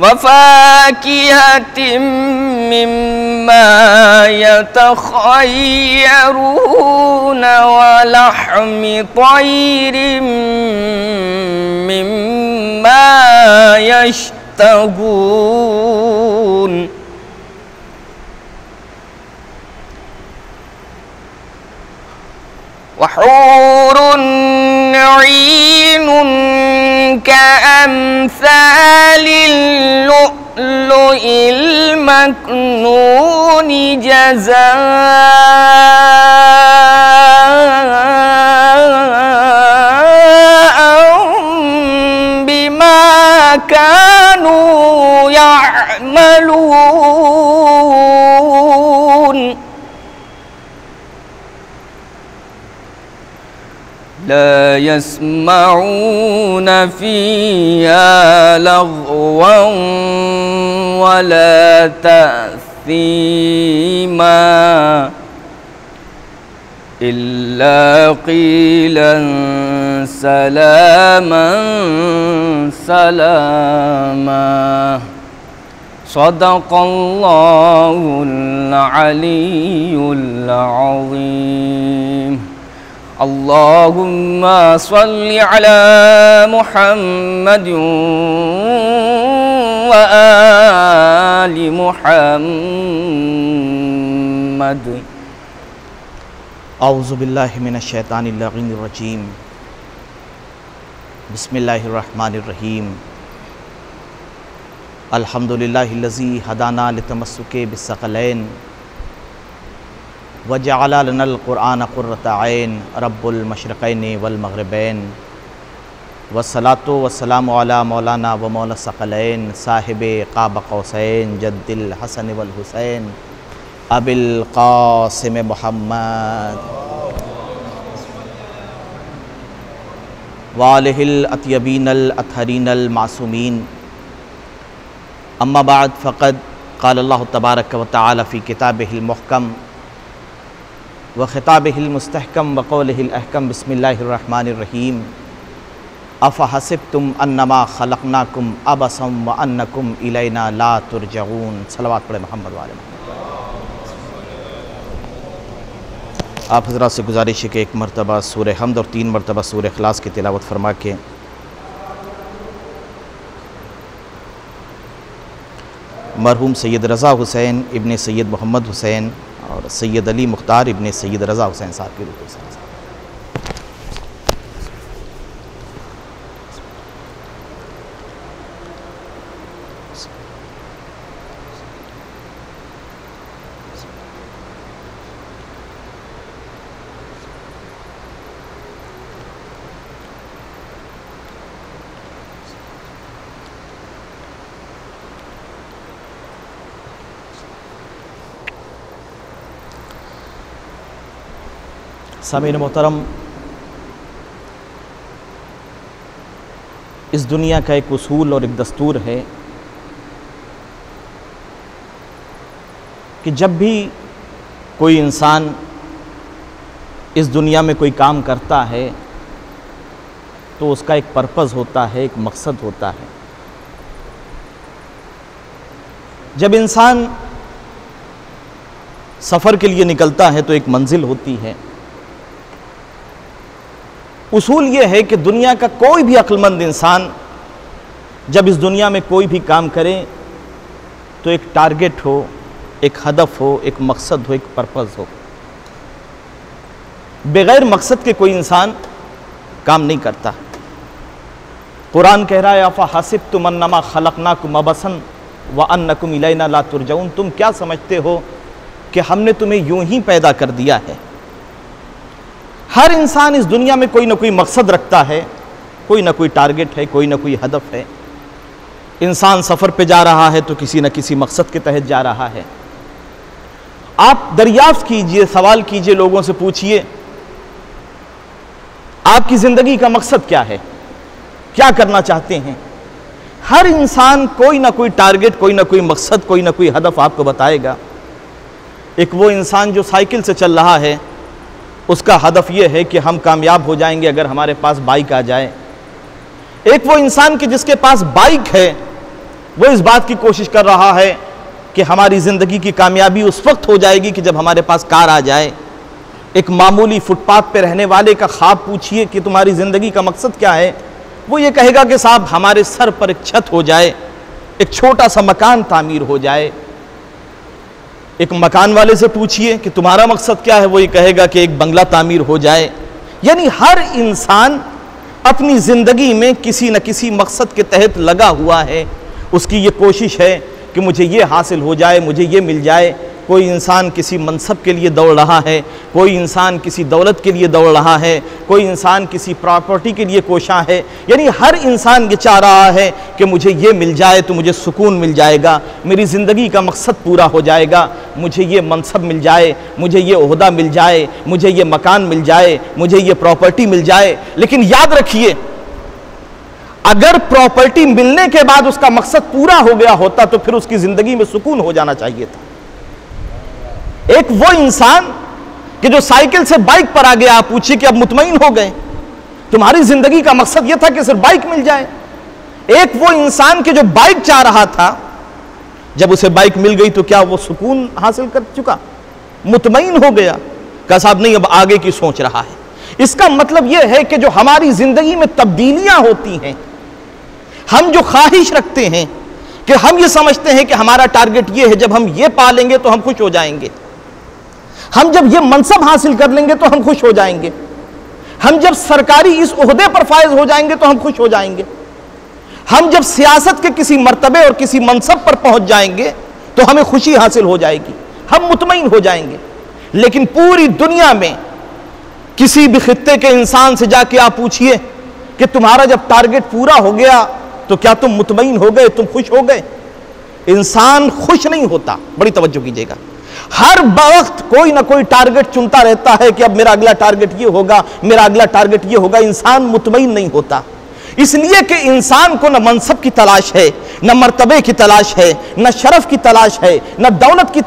वफ़ाकिहतिम मिम्मा यतख़य्यरून वलहमि तयरिम मिम्मा यश्तहून। वहूरुन ईनुन कअम्सालिल लुअ्लुइल मकनून जज़ाअन बिमा कानू यअमलून। ला यस्मऊन फ़ीहा लग़वन वला तअसीमा इल्ला क़ीलन सलामन सलामा। सदक़ल्लाहुल अलीयुल अज़ीम। अल्लाहुम्मा सल्लि अला मुहम्मद व आलि मुहम्मद। औज़ु बिल्लाहि मिनश शैतानिर रजीम। बिस्मिल्लाहिर रहमानिर रहीम। अल्हम्दुलिल्लाहिल्लज़ी हदाना लितमस्सुके बिस्सक़लैन वजअल लनल क़ुरआन क़ुर्रता ऐन रब्बुल मशरिक़ैनि वल मग़रिबैन वस्सलातु वस्सलामु अला मौलाना व मौला सकलैन साहिबे क़ाब क़ौसैन जद्दिल हसन वल हुसैन अबिल क़ासिम मुहम्मद वालिहिल अत्यबीनल अतहरीनल मासूमीन। अम्मा बाद फ़क़द क़ाल अल्लाहु तबारक व तआला फ़ी किताबिहिल मुहकम व ख़िताबिहिल मुस्तहकम व क़ौलिहिल अहकम। बिस्मिल्लाहिर रहमानिर रहीम। अफ़हसिब्तुम अन्नमा ख़लक़नाकुम अबसन व अन्नकुम इलैना ला तुरजऊन। सलवात पढ़े मोहम्मद वाले मोहम्मद। आप हज़रात से गुजारिश है कि एक मरतबा सूरह हमद और 3 मरतबा सूरह इख़लास की तिलावत फरमा के मरहूम सैयद रज़ा हुसैन इब्ने सैयद मोहम्मद हुसैन और सैयद अली मुख्तार इब्ने सैयद रज़ा हुसैन साहब की रूह से सामीन मोहतरम, इस दुनिया का एक उसूल और एक दस्तूर है कि जब भी कोई इंसान इस दुनिया में कोई काम करता है तो उसका एक पर्पज़ होता है, एक मकसद होता है। जब इंसान सफ़र के लिए निकलता है तो एक मंजिल होती है। उसूल ये है कि दुनिया का कोई भी अक्लमंद इंसान जब इस दुनिया में कोई भी काम करे तो एक टारगेट हो, एक हदफ हो, एक मकसद हो, एक पर्पज़ हो। बगैर मकसद के कोई इंसान काम नहीं करता। कुरान कह रहा है अफ़हसिब्तुम अन्नमा ख़लक़नाकुम अबसन व अन्नकुम इलैना ला तुरजऊन। तुम क्या समझते हो कि हमने तुम्हें यूं ही पैदा कर दिया है। हर इंसान इस दुनिया में कोई ना कोई मकसद रखता है, कोई ना कोई टारगेट है, कोई ना कोई हदफ है। इंसान सफ़र पे जा रहा है तो किसी न किसी मकसद के तहत जा रहा है। आप दरियाफ्त कीजिए, सवाल कीजिए, लोगों से पूछिए आपकी ज़िंदगी का मकसद क्या है, क्या करना चाहते हैं। हर इंसान कोई ना कोई टारगेट, कोई ना कोई मकसद, कोई ना कोई हदफ आपको बताएगा। एक वो इंसान जो साइकिल से चल रहा है उसका हदफ ये है कि हम कामयाब हो जाएंगे अगर हमारे पास बाइक आ जाए। एक वो इंसान कि जिसके पास बाइक है वो इस बात की कोशिश कर रहा है कि हमारी ज़िंदगी की कामयाबी उस वक्त हो जाएगी कि जब हमारे पास कार आ जाए। एक मामूली फुटपाथ पे रहने वाले का ख्वाब पूछिए कि तुम्हारी ज़िंदगी का मकसद क्या है, वो ये कहेगा कि साहब हमारे सर पर एक छत हो जाए, एक छोटा सा मकान तामीर हो जाए। एक मकान वाले से पूछिए कि तुम्हारा मकसद क्या है, वो ये कहेगा कि एक बंगला तामीर हो जाए। यानी हर इंसान अपनी ज़िंदगी में किसी न किसी मकसद के तहत लगा हुआ है। उसकी ये कोशिश है कि मुझे ये हासिल हो जाए, मुझे ये मिल जाए। कोई इंसान किसी मनसब के लिए दौड़ रहा है, कोई इंसान किसी दौलत के लिए दौड़ रहा है, कोई इंसान किसी प्रॉपर्टी के लिए कोशा है। यानी हर इंसान ये चाह रहा है कि मुझे ये मिल जाए तो मुझे सुकून मिल जाएगा, मेरी ज़िंदगी का मकसद पूरा हो जाएगा, मुझे ये मनसब मिल जाए, मुझे ये ओहदा मिल जाए, मुझे ये मकान मिल जाए, मुझे ये प्रॉपर्टी मिल जाए। लेकिन याद रखिए, अगर प्रॉपर्टी मिलने के बाद उसका मकसद पूरा हो गया होता तो फिर उसकी ज़िंदगी में सुकून हो जाना चाहिए था। एक वो इंसान कि जो साइकिल से बाइक पर आ गया, आप पूछिए कि अब मुतमईन हो गए, तुम्हारी जिंदगी का मकसद यह था कि सिर्फ बाइक मिल जाए। एक वो इंसान कि जो बाइक चाह रहा था, जब उसे बाइक मिल गई तो क्या वो सुकून हासिल कर चुका, मुतमईन हो गया? कहा साहब नहीं, अब आगे की सोच रहा है। इसका मतलब यह है कि जो हमारी जिंदगी में तब्दीलियां होती हैं, हम जो ख्वाहिश रखते हैं कि हम ये समझते हैं कि हमारा टारगेट ये है, जब हम ये पा लेंगे तो हम खुश हो जाएंगे, हम जब ये मनसब हासिल कर लेंगे तो हम खुश हो जाएंगे, हम जब सरकारी इस ओहदे पर फायज हो जाएंगे तो हम खुश हो जाएंगे, हम जब सियासत के किसी मर्तबे और किसी मनसब पर पहुंच जाएंगे तो हमें खुशी हासिल हो जाएगी, हम मुतमईन हो जाएंगे। लेकिन पूरी दुनिया में किसी भी खित्ते के इंसान से जाके आप पूछिए कि तुम्हारा जब टारगेट पूरा हो गया तो क्या तुम मुतमईन हो गए, तुम खुश हो गए? इंसान खुश नहीं होता। बड़ी तवज्जो कीजिएगा, हर वक्त कोई ना कोई टारगेट चुनता रहता है कि अब मेरा अगला टारगेट ये होगा, मेरा अगला टारगेट ये होगा। इंसान मुतमईन नहीं होता, इसलिए कि इंसान को न मनसब की तलाश है, न मर्तबे की तलाश है, न शरफ की तलाश है, न दौलत की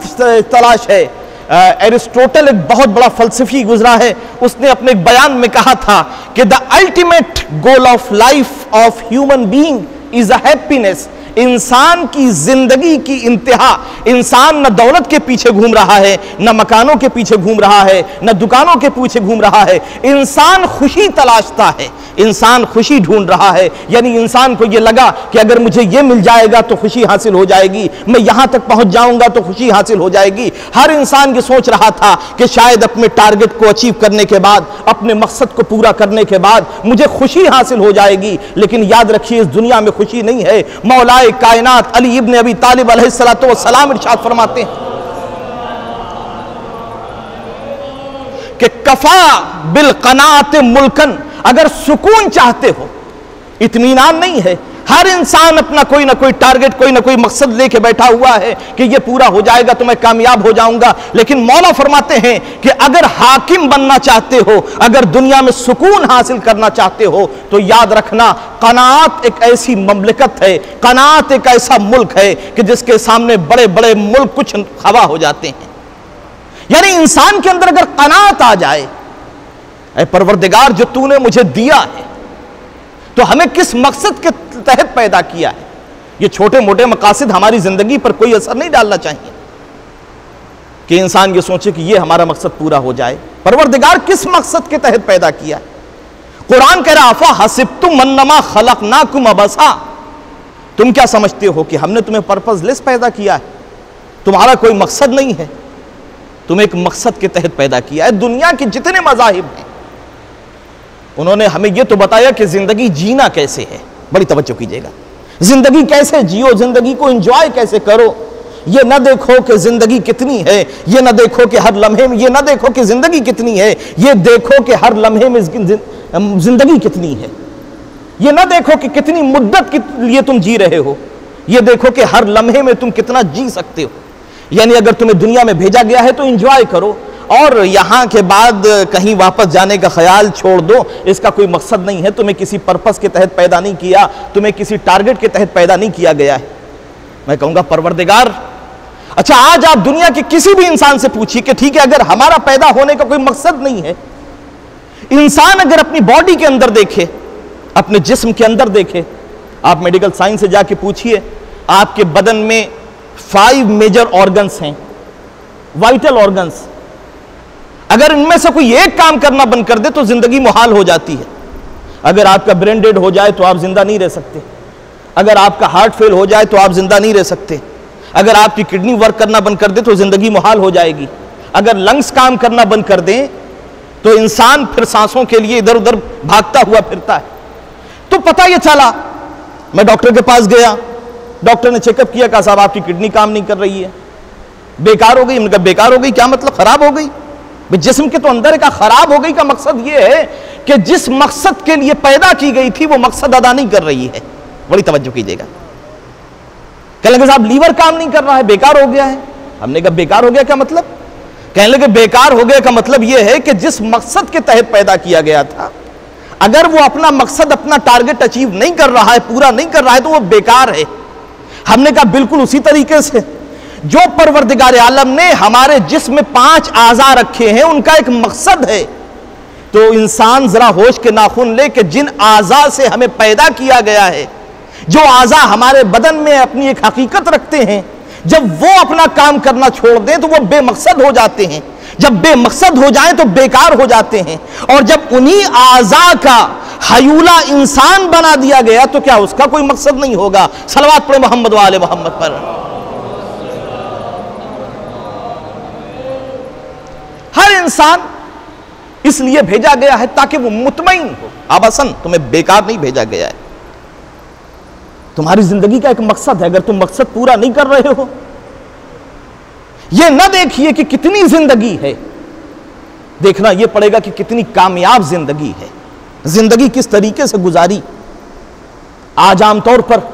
तलाश है। एरिस्टोटल एक बहुत बड़ा फलसफी गुजरा है, उसने अपने एक बयान में कहा था कि the ultimate goal of life of human being is a happiness. इंसान की जिंदगी की इंतहा, इंसान न दौलत के पीछे घूम रहा है, न मकानों के पीछे घूम रहा है, न दुकानों के पीछे घूम रहा है, इंसान खुशी तलाशता है, इंसान खुशी ढूंढ रहा है। यानी इंसान को यह लगा कि अगर मुझे यह मिल जाएगा तो खुशी हासिल हो जाएगी, मैं यहां तक पहुंच जाऊंगा तो खुशी हासिल हो जाएगी। हर इंसान ये सोच रहा था कि शायद अपने टारगेट को अचीव करने के बाद, अपने मकसद को पूरा करने के बाद मुझे खुशी हासिल हो जाएगी। लेकिन याद रखिए, इस दुनिया में खुशी नहीं है। मौला कायनात अली इब्न अबी तालिब अलैहिस्सलातु वस्सलाम इरशाद फरमाते हैं कि कफा बिल कनात मुल्कन, अगर सुकून चाहते हो, इत्मीनान नहीं है। हर इंसान अपना कोई ना कोई टारगेट, कोई ना कोई मकसद लेके बैठा हुआ है कि ये पूरा हो जाएगा तो मैं कामयाब हो जाऊंगा। लेकिन मौला फरमाते हैं कि अगर हाकिम बनना चाहते हो, अगर दुनिया में सुकून हासिल करना चाहते हो, तो याद रखना, कनात एक ऐसी ममलिकत है, कनात एक ऐसा मुल्क है कि जिसके सामने बड़े बड़े मुल्क कुछ हवा हो जाते हैं। यानी इंसान के अंदर अगर कनात आ जाए, ऐ परवरदिगार जो तूने मुझे दिया है, तो हमें किस मकसद के तहत पैदा किया है, ये छोटे मोटे मकासद हमारी जिंदगी पर कोई असर नहीं डालना चाहिए कि इंसान ये सोचे कि ये हमारा मकसद पूरा हो जाए। परवरदिगार किस मकसद के तहत पैदा किया है? कुरान कह रहा, अफा हसिब्तुम अन्नमा खलकनाकुम अबसा, तुम क्या समझते हो कि हमने तुम्हें पर्पसलेस पैदा किया है, तुम्हारा कोई मकसद नहीं है, तुम्हें एक मकसद के तहत पैदा किया है। दुनिया के जितने मज़ाहिब हैं उन्होंने हमें यह तो बताया कि जिंदगी जीना कैसे है। बड़ी तवज्जो कीजिएगा, जिंदगी कैसे जियो, जिंदगी को एंजॉय कैसे करो। ये ना देखो कि जिंदगी कितनी है, ये ना देखो कि हर लम्हे में, ये ना देखो कि जिंदगी कितनी है, ये देखो कि हर लम्हे में जिंदगी कितनी है। ये ना देखो कि कितनी मुद्दत के लिए तुम जी रहे हो, ये देखो कि हर लम्हे में तुम कितना जी सकते हो। यानी अगर तुम्हें दुनिया में भेजा गया है तो एंजॉय करो, और यहां के बाद कहीं वापस जाने का ख्याल छोड़ दो। इसका कोई मकसद नहीं है, तुम्हें किसी पर्पस के तहत पैदा नहीं किया, तुम्हें किसी टारगेट के तहत पैदा नहीं किया गया है। मैं कहूंगा परवरदिगार, अच्छा आज आप दुनिया के किसी भी इंसान से पूछिए कि ठीक है, अगर हमारा पैदा होने का कोई मकसद नहीं है, इंसान अगर अपनी बॉडी के अंदर देखे, अपने जिस्म के अंदर देखे, आप मेडिकल साइंस से जाके पूछिए, आपके बदन में 5 मेजर ऑर्गन्स हैं, वाइटल ऑर्गन्स। अगर इनमें से कोई एक काम करना बंद कर दे तो जिंदगी मुहाल हो जाती है। अगर आपका ब्रेन डेड हो जाए तो आप जिंदा नहीं रह सकते। अगर आपका हार्ट फेल हो जाए तो आप जिंदा नहीं रह सकते। अगर आपकी किडनी वर्क करना बंद कर दे तो जिंदगी मुहाल हो जाएगी। अगर लंग्स काम करना बंद कर दें तो इंसान फिर सांसों के लिए इधर उधर भागता हुआ फिरता है। तो पता यह चला, मैं डॉक्टर के पास गया, डॉक्टर ने चेकअप किया, कहा साहब आपकी किडनी काम नहीं कर रही है, बेकार हो गई। मैंने कहा बेकार हो गई क्या मतलब, खराब हो गई? जिस्म के तो अंदर का खराब हो गई का मकसद यह है कि जिस मकसद के लिए पैदा की गई थी वो मकसद अदा नहीं कर रही है। बड़ी तवज्जो कीजिएगा। कहने लगे साहब लीवर काम नहीं कर रहा है, बेकार हो गया है। हमने कहा बेकार हो गया क्या मतलब? कहने लगे बेकार हो गया का मतलब यह है कि जिस मकसद के तहत पैदा किया गया था, अगर वो अपना मकसद, अपना टारगेट अचीव नहीं कर रहा है, पूरा नहीं कर रहा है, तो वो बेकार है। हमने कहा बिल्कुल उसी तरीके से जो परवरदिगार आलम ने हमारे जिस्म में 5 आज़ा रखे हैं, उनका एक मकसद है। तो इंसान जरा होश के नाखून ले कि जिन आज़ा से हमें पैदा किया गया है, जो आज़ा हमारे बदन में अपनी एक हकीकत रखते हैं, जब वो अपना काम करना छोड़ दें तो वो बेमकसद हो जाते हैं। जब बेमकसद हो जाएं तो बेकार हो जाते हैं। और जब उन्हीं आज़ा का हयूला इंसान बना दिया गया तो क्या उसका कोई मकसद नहीं होगा? सलवात पढ़े मोहम्मद वाले मोहम्मद पर। हर इंसान इसलिए भेजा गया है ताकि वो मुतमईन हो। आबासन तुम्हें बेकार नहीं भेजा गया है, तुम्हारी जिंदगी का एक मकसद है। अगर तुम मकसद पूरा नहीं कर रहे हो, यह ना देखिए कि कितनी जिंदगी है, देखना यह पड़ेगा कि कितनी कामयाब जिंदगी है, जिंदगी किस तरीके से गुजारी। आज आमतौर पर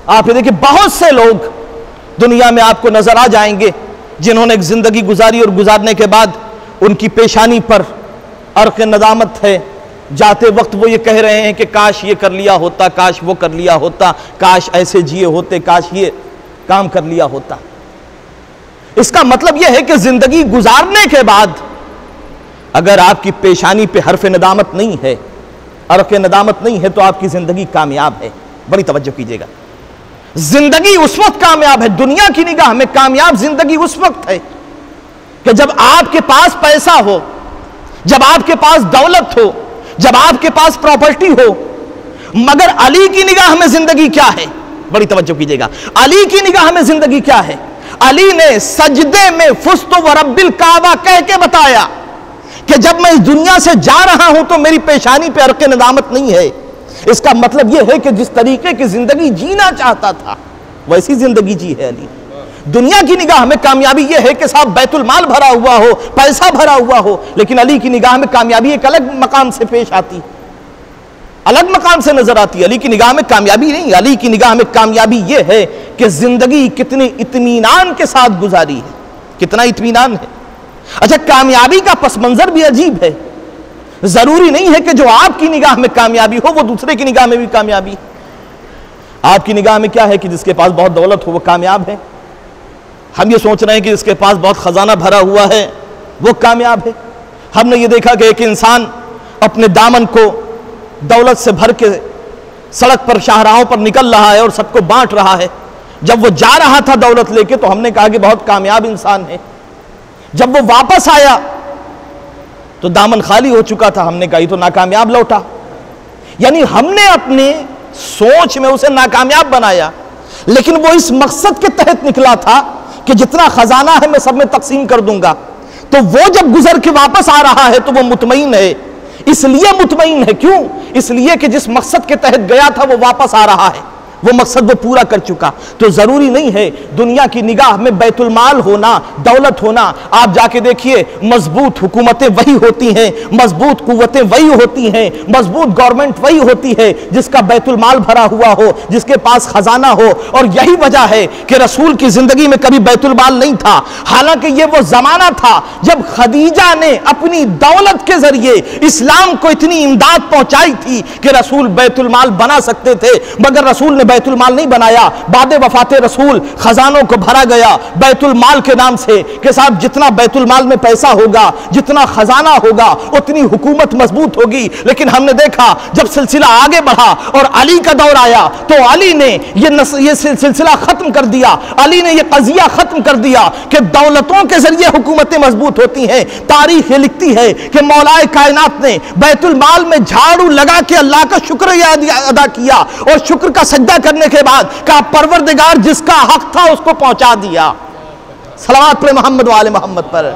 आप ये देखिए बहुत से लोग दुनिया में आपको नजर आ जाएंगे जिन्होंने एक जिंदगी गुजारी और गुजारने के बाद उनकी पेशानी पर अर्क़ नदामत है। जाते वक्त वो ये कह रहे हैं कि काश ये कर लिया होता, काश वो कर लिया होता, काश ऐसे जिए होते, काश ये काम कर लिया होता। इसका मतलब यह है कि जिंदगी गुजारने के बाद अगर आपकी पेशानी पे हर्फ नदामत नहीं है, अर्क़ नदामत नहीं है, तो आपकी जिंदगी कामयाब है। बड़ी तवज्जो कीजिएगा। जिंदगी उस वक्त कामयाब है, दुनिया की निगाह में कामयाब जिंदगी उस वक्त है कि जब आपके पास पैसा हो, जब आपके पास दौलत हो, जब आपके पास प्रॉपर्टी हो। मगर अली की निगाह में जिंदगी क्या है? बड़ी तवज्जो कीजिएगा। अली की निगाह में जिंदगी क्या है? अली ने सजदे में फुस्तु व रब्बिल काबा कह के बताया कि जब मैं इस दुनिया से जा रहा हूं तो मेरी पेशानी पे अर्क़ नदामत नहीं है। इसका मतलब यह है कि जिस तरीके की जिंदगी जीना चाहता था वैसी जिंदगी जी है अली। दुनिया की निगाह में कामयाबी यह है कि साहब बैतुल माल भरा हुआ हो, पैसा भरा हुआ हो, लेकिन अली की निगाह में कामयाबी एक अलग मकाम से पेश आती, अलग मकाम से नजर आती। अली की निगाह में कामयाबी नहीं, अली की निगाह में कामयाबी यह है कि जिंदगी कितने इत्मीनान के साथ गुजारी है, कितना इत्मीनान है। अच्छा, कामयाबी का पस मंजर भी अजीब है। जरूरी नहीं है कि जो आपकी निगाह में कामयाबी हो वो दूसरे की निगाह में भी कामयाबी। आपकी निगाह में क्या है कि जिसके पास बहुत दौलत हो वो कामयाब है। हम ये सोच रहे हैं कि जिसके पास बहुत खजाना भरा हुआ है वो कामयाब है। हमने ये देखा कि एक इंसान अपने दामन को दौलत से भर के सड़क पर, शाहराहों पर निकल रहा है और सबको बांट रहा है। जब वो जा रहा था दौलत लेके तो हमने कहा कि बहुत कामयाब इंसान है। जब वो वापस आया तो दामन खाली हो चुका था। हमने कहा ये तो नाकामयाब लौटा। यानी हमने अपने सोच में उसे नाकामयाब बनाया, लेकिन वो इस मकसद के तहत निकला था कि जितना खजाना है मैं सब में तकसीम कर दूंगा। तो वो जब गुजर के वापस आ रहा है तो वो मुतमईन है। इसलिए मुतमईन है, क्यों? इसलिए कि जिस मकसद के तहत गया था वो वापस आ रहा है, वो मकसद वो पूरा कर चुका। तो जरूरी नहीं है दुनिया की निगाह में बैतुल माल होना, दौलत होना। आप जाके देखिए, मजबूत हुकूमतें वही होती हैं, मजबूत कुव्वतें वही होती हैं, मजबूत गवर्नमेंट वही होती है जिसका बैतुल माल भरा हुआ हो, जिसके पास खजाना हो। और यही वजह है कि रसूल की जिंदगी में कभी बैतुल माल नहीं था। हालांकि ये वो जमाना था जब खदीजा ने अपनी दौलत के जरिए इस्लाम को इतनी इमदाद पहुंचाई थी कि रसूल बैतुल माल बना सकते थे, मगर रसूल ने बैतुल माल नहीं बनाया, बाद वफाते रसूल खजानों को भरा गया बैतुल माल के नाम से कि साहब जितना बैतुल माल में पैसा होगा, जितना खजाना होगा, उतनी हुकूमत मजबूत होगी। लेकिन हमने देखा जब सिलसिला आगे बढ़ा और अली का दौर आया तो अली ने ये सिलसिला खत्म कर दिया, अली ने ये कजिया खत्म कर दिया कि दौलतों के जरिए हुकूमतें मजबूत होती हैं। तारीख ये लिखती है कि मौलाए कायनात ने बैतुल माल में झाड़ू लगा के अल्लाह का शुक्र अदा किया और शुक्र का सजदा करने के बाद कहा परवरदिगार जिसका हक था उसको पहुंचा दिया। सलावत पे मोहम्मद वाले मोहम्मद पर।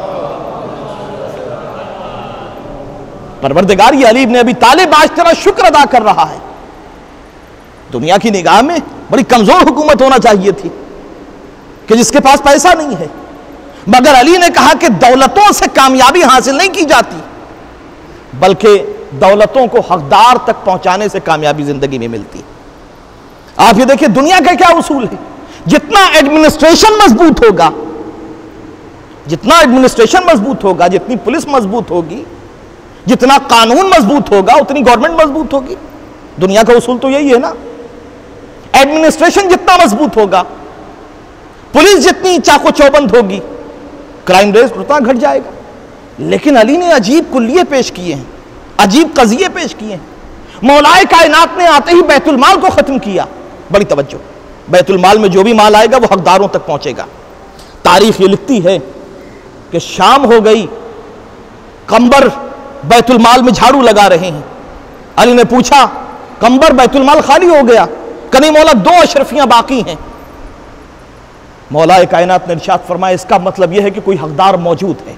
परवरदिगार ये अली इब्न अबी तालिब आज तेरा शुक्र अदा कर रहा है। दुनिया की निगाह में बड़ी कमजोर हुकूमत होना चाहिए थी कि जिसके पास पैसा नहीं है, मगर अली ने कहा कि दौलतों से कामयाबी हासिल नहीं की जाती, बल्कि दौलतों को हकदार तक पहुंचाने से कामयाबी जिंदगी में मिलती है। आप ये देखिए दुनिया का क्या उसूल है, जितना एडमिनिस्ट्रेशन मजबूत होगा, जितना एडमिनिस्ट्रेशन मजबूत होगा, जितनी पुलिस मजबूत होगी, जितना कानून मजबूत होगा, उतनी गवर्नमेंट मजबूत होगी। दुनिया का उसूल तो यही है ना। एडमिनिस्ट्रेशन जितना मजबूत होगा, पुलिस जितनी चाको चौबंद होगी, क्राइम रेट उतना घट जाएगा। लेकिन अली ने अजीब कुल्लिये पेश किए हैं, अजीब कज़िये पेश किए हैं। मौलाए कायनात ने आते ही बैतुल माल को खत्म किया। बड़ी तवज्जो, बैतुल माल में जो भी माल आएगा वो हकदारों तक पहुंचेगा। तारीख ये लिखती है कि शाम हो गई, कंबर बैतुल माल में झाड़ू लगा रहे हैं। अली ने पूछा कंबर बैतुल माल खाली हो गया, कनी मौला 2 अशरफियां बाकी हैं। मौलाए कायनात ने इरशाद फरमाया इसका मतलब यह है कि कोई हकदार मौजूद है,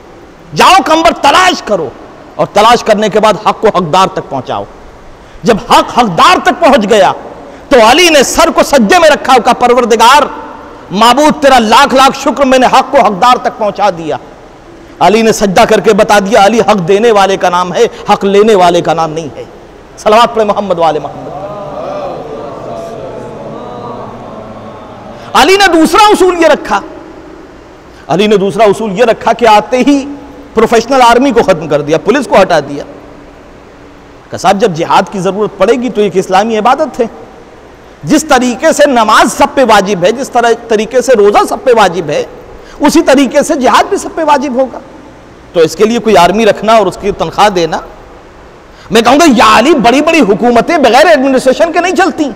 जाओ कंबर तलाश करो और तलाश करने के बाद हक को हकदार तक पहुंचाओ। जब हक हकदार तक पहुंच गया तो अली ने सर को सज्जे में रखा, का परवरदिगार माबूद तेरा लाख लाख शुक्र, मैंने हक को हकदार तक पहुंचा दिया। अली ने सज्जा करके बता दिया अली हक देने वाले का नाम है, हक लेने वाले का नाम नहीं है। सलावत पे मोहम्मद वाले मोहम्मद। अली ने दूसरा उसूल यह रखा, अली ने दूसरा उसूल यह रखा कि आते ही प्रोफेशनल आर्मी को खत्म कर दिया, पुलिस को हटा दिया। साहब जब जिहाद की जरूरत पड़ेगी तो एक इस्लामी इबादत है। जिस तरीके से नमाज सब पे वाजिब है, जिस तरीके से रोजा सब पे वाजिब है, उसी तरीके से जिहाद भी सब पे वाजिब होगा। तो इसके लिए कोई आर्मी रखना और उसकी तनख्वाह देना, मैं कहूंगा या अली बड़ी बड़ी हुकूमतें बगैर एडमिनिस्ट्रेशन के नहीं चलती।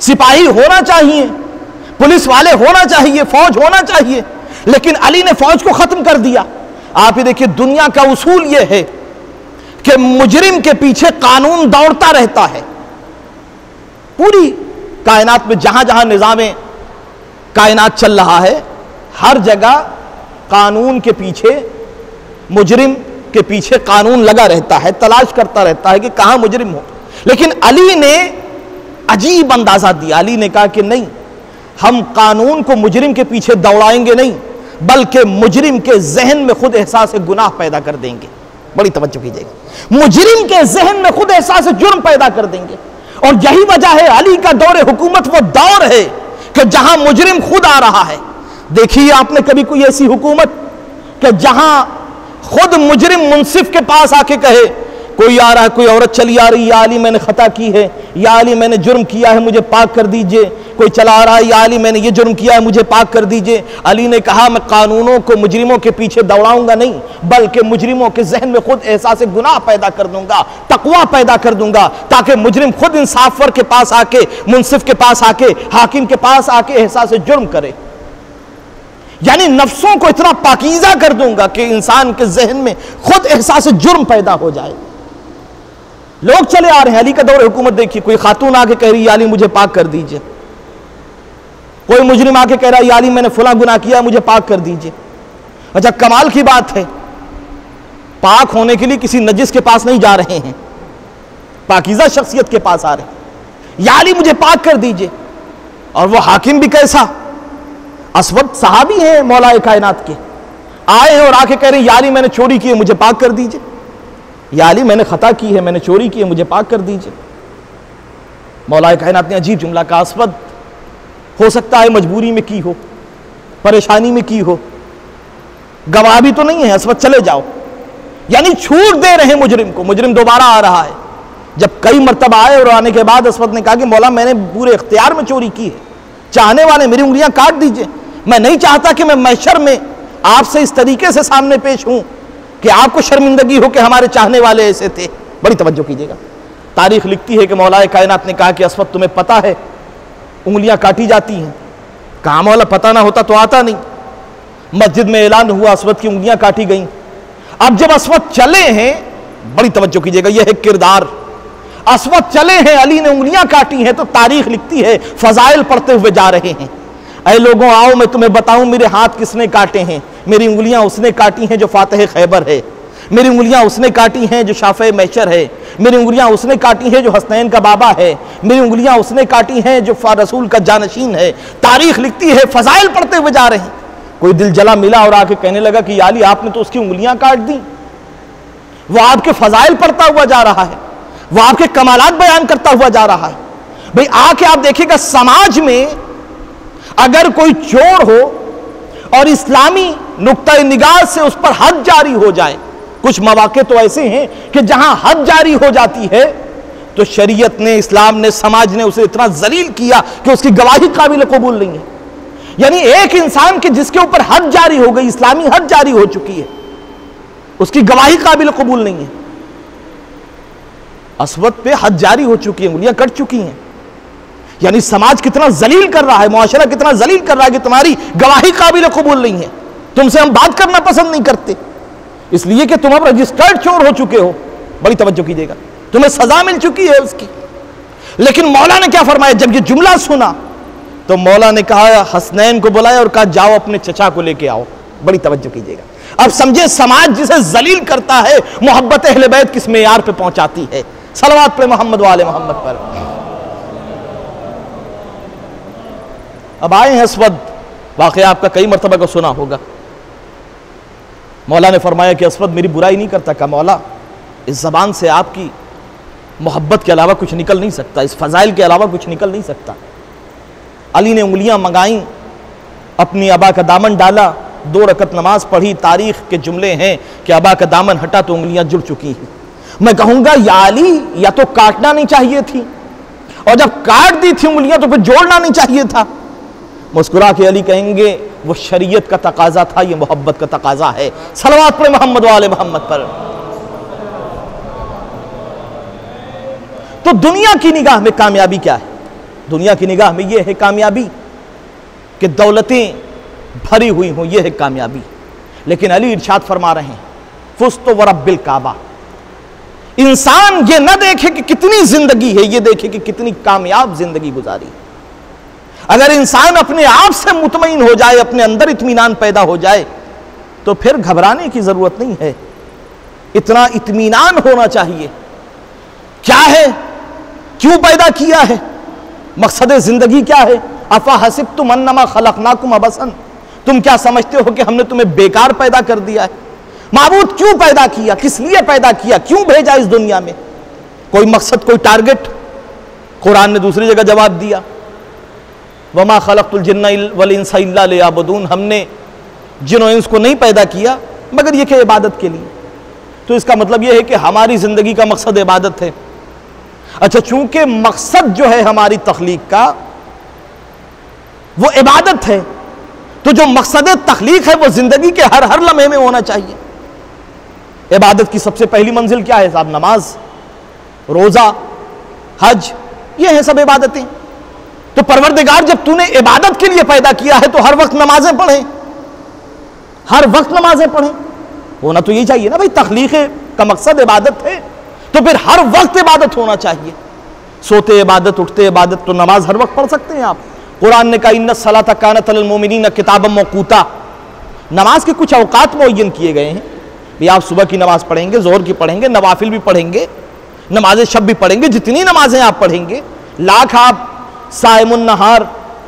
सिपाही होना चाहिए, पुलिस वाले होना चाहिए, फौज होना चाहिए, लेकिन अली ने फौज को खत्म कर दिया। आप ये देखिए दुनिया का उसूल यह है कि मुजरिम के पीछे कानून दौड़ता रहता है। पूरी कायनात में जहां जहां निजामे कायनात चल रहा है, हर जगह कानून के पीछे, मुजरिम के पीछे कानून लगा रहता है, तलाश करता रहता है कि कहां मुजरिम हो। लेकिन अली ने अजीब अंदाजा दिया। अली ने कहा कि नहीं, हम कानून को मुजरिम के पीछे दौड़ाएंगे नहीं, बल्कि मुजरिम के जहन में खुद एहसास गुनाह पैदा कर देंगे। बड़ी तवज्जो कीजिएगा, मुजरिम के जहन में खुद एहसास जुर्म पैदा कर देंगे। और यही वजह है अली का दौरे हुकूमत वो दौर है कि जहां मुजरिम खुद आ रहा है। देखिए आपने कभी कोई ऐसी हुकूमत कि जहां खुद मुजरिम मुंसिफ के पास आके कहे, कोई आ रहा है, कोई औरत चली आ रही, या अली मैंने खता की है, या अली मैंने जुर्म किया है, मुझे पाक कर दीजिए। कोई चला आ रहा है, या अली मैंने ये जुर्म किया है, मुझे पाक कर दीजिए। अली ने कहा मैं कानूनों को मुजरिमों के पीछे दौड़ाऊंगा नहीं, बल्कि मुजरिमों के जहन में खुद एहसास गुनाह पैदा कर दूंगा, तकवा पैदा कर दूंगा, ताकि मुजरिम खुद इंसाफवर के पास आके, मुंसिफ के पास आके, हाकिम के पास आके एहसास जुर्म करे। यानी नफ्सों को इतना पाकीज़ा कर दूंगा कि इंसान के जहन में खुद एहसास जुर्म पैदा हो जाए। लोग चले आ रहे हैं, अली का दौर हुकूमत देखिए, कोई खातून आके कह रही है अली मुझे पाक कर दीजिए, कोई मुजरिम आके कह रहा है अली मैंने फला गुनाह किया, मुझे पाक कर दीजिए। अच्छा कमाल की बात है, पाक होने के लिए किसी नजिस के पास नहीं जा रहे हैं, पाकीज़ा शख्सियत के पास आ रहे हैं, या अली मुझे पाक कर दीजिए। और वो हाकिम भी कैसा, असवद सहाबी है मौलाए कायनात के, आए हैं और आके कह रहे हैं या अली मैंने चोरी की है, मुझे पाक कर दीजिए, या अली मैंने खता की है, मैंने चोरी की है, मुझे पाक कर दीजिए। मौलाए कायनात ने अजीब जुमला का, असवद हो सकता है मजबूरी में की हो, परेशानी में की हो, गवाह भी तो नहीं है, असवद चले जाओ। यानी छूट दे रहे हैं मुजरिम को। मुजरिम दोबारा आ रहा है, जब कई मरतबा आए और आने के बाद अस्वद ने कहा कि मौला मैंने पूरे इख्तियार में चोरी की है, चाहने वाले मेरी उंगलियां काट दीजिए, मैं नहीं चाहता कि मैं महशर में आपसे इस तरीके से सामने पेश हूं कि आपको शर्मिंदगी हो कि हमारे चाहने वाले ऐसे थे। बड़ी तवज्जो कीजिएगा, तारीख लिखती है कि मौलाए कायनात ने कहा कि अस्वद तुम्हें पता है उंगलियां काटी जाती हैं? कहा मौला पता ना होता तो आता नहीं। मस्जिद में ऐलान हुआ, अस्वद की उंगलियां काटी गईं। अब जब अस्वद चले हैं, बड़ी तवज्जो कीजिएगा, यह है किरदार, अस्वद चले हैं, अली ने उंगलियां काटी हैं, तो तारीख लिखती है फजाइल पढ़ते हुए जा रहे हैं, ऐ लोगों आओ मैं तुम्हें बताऊं मेरे हाथ किसने काटे हैं। मेरी उंगलियां उसने काटी हैं जो फातिह खैबर है, मेरी उंगलियां उसने काटी हैं जो शाफ़े महशर है, मेरी उंगलियां उसने काटी हैं जो हसनैन का बाबा है, मेरी उंगलियां उसने काटी हैं जो रसूल का जानशीन है। तारीख लिखती है, फजाइल पढ़ते हुए जा रहे हैं। कोई दिल जला मिला और आके कहने लगा कि याली आपने तो उसकी उंगलियां काट दी। वो आपके फजाइल पढ़ता हुआ जा रहा है, वो आपके कमालात बयान करता हुआ जा रहा है। भाई आके आप देखिएगा, समाज में अगर कोई चोर हो और इस्लामी नुक्ता निगाह से उस पर हद जारी हो जाए, कुछ मौके तो ऐसे हैं कि जहां हद जारी हो जाती है तो शरीयत ने, इस्लाम ने, समाज ने उसे इतना जलील किया कि उसकी गवाही काबिल कबूल नहीं है। यानी एक इंसान के जिसके ऊपर हद जारी हो गई, इस्लामी हद जारी हो चुकी है, उसकी गवाही काबिल कबूल नहीं है। अस्वद पे हद जारी हो चुकी है, उंगलियां कट चुकी हैं। यानी समाज कितना जलील कर रहा है, मुआशरा कितना जलील कर रहा है कि तुम्हारी गवाही काबिल कबूल नहीं है, तुमसे हम बात करना पसंद नहीं करते, इसलिए कि तुम अब रजिस्टर्ड चोर हो चुके हो। बड़ी तवज्जो कीजिएगा, तुम्हें सजा मिल चुकी है उसकी। लेकिन मौला ने क्या फरमाया, जब ये जुमला सुना तो मौला ने कहा, हसनैन को बुलाया और कहा जाओ अपने चचा को लेके आओ। बड़ी तवज्जो कीजिएगा। अब समझे समाज जिसे जलील करता है, मोहब्बत अहले बैत किस मेयार पे पहुंचाती है। सलवात पे मोहम्मद वाले मोहम्मद पर। अब आए हैं अस्वद, वाकया आपका कई मरतबा को सुना होगा। मौला ने फरमाया कि अस्वद मेरी बुराई नहीं करता। कहा मौला इस जबान से आपकी मोहब्बत के अलावा कुछ निकल नहीं सकता, इस फजाइल के अलावा कुछ निकल नहीं सकता। अली ने उंगलियां मंगाई, अपनी अबा का दामन डाला, 2 रकत नमाज पढ़ी। तारीख के जुमले हैं कि अबा का दामन हटा तो उंगलियां जुड़ चुकी हैं। मैं कहूंगा या अली, या तो काटना नहीं चाहिए थी, और जब काट दी थी उंगलियां तो फिर जोड़ना नहीं चाहिए था। मुस्कुरा के अली कहेंगे वो शरीयत का तकाजा था, ये मोहब्बत का तकाजा है। सलवात पे मोहम्मद वाले मोहम्मद पर। तो दुनिया की निगाह में कामयाबी क्या है? दुनिया की निगाह में यह है कामयाबी कि दौलतें भरी हुई हों, यह है कामयाबी। लेकिन अली इरशाद फरमा रहे हैं, फुस्तो व रब्बिल काबा, इंसान ये न देखे कि कितनी जिंदगी है, ये देखे कि कितनी कामयाब जिंदगी गुजारी। अगर इंसान अपने आप से मुतमईन हो जाए, अपने अंदर इत्मीनान पैदा हो जाए, तो फिर घबराने की जरूरत नहीं है। इतना इत्मीनान होना चाहिए। क्या है, क्यों पैदा किया है, मकसद जिंदगी क्या है? अफा हसिब्तुम अन्नमा खलकनाकुम अबसन, तुम क्या समझते हो कि हमने तुम्हें बेकार पैदा कर दिया है? माबूद क्यों पैदा किया, किस लिए पैदा किया, क्यों भेजा इस दुनिया में? कोई मकसद, कोई टारगेट? कुरान ने दूसरी जगह जवाब दिया, वमा खलक़तुल जिन्ना वल इंसा इल्ला लियअबुदून, हमने जिन और इंस को नहीं पैदा किया मगर ये कि इबादत के लिए। तो इसका मतलब यह है कि हमारी जिंदगी का मकसद इबादत है। अच्छा, चूंकि मकसद जो है हमारी तख्लीक का वो इबादत है, तो जो मकसद तख्लीक है वो जिंदगी के हर हर लम्हे में होना चाहिए। इबादत की सबसे पहली मंजिल क्या है साहब? नमाज, रोजा, हज, ये है सब इबादतें। तो परवरदिगार जब तूने इबादत के लिए पैदा किया है तो हर वक्त नमाजें पढ़े, हर वक्त नमाजें पढ़े। होना तो यही चाहिए ना भाई, तख्लीक का मकसद इबादत है तो फिर हर वक्त इबादत होना चाहिए। सोते इबादत, उठते इबादत, तो नमाज हर वक्त पढ़ सकते हैं आप। कुरान ने कहा इन्ना सलाता कानत अलल मोमिनीन किताबम मौकूता, नमाज के कुछ औकात मुअय्यन किए गए हैं। भाई आप सुबह की नमाज पढ़ेंगे, जोहर की पढ़ेंगे, नवाफिल भी पढ़ेंगे, नमाज शब भी पढ़ेंगे, जितनी नमाजें आप पढ़ेंगे, लाख आप साइमुन नहार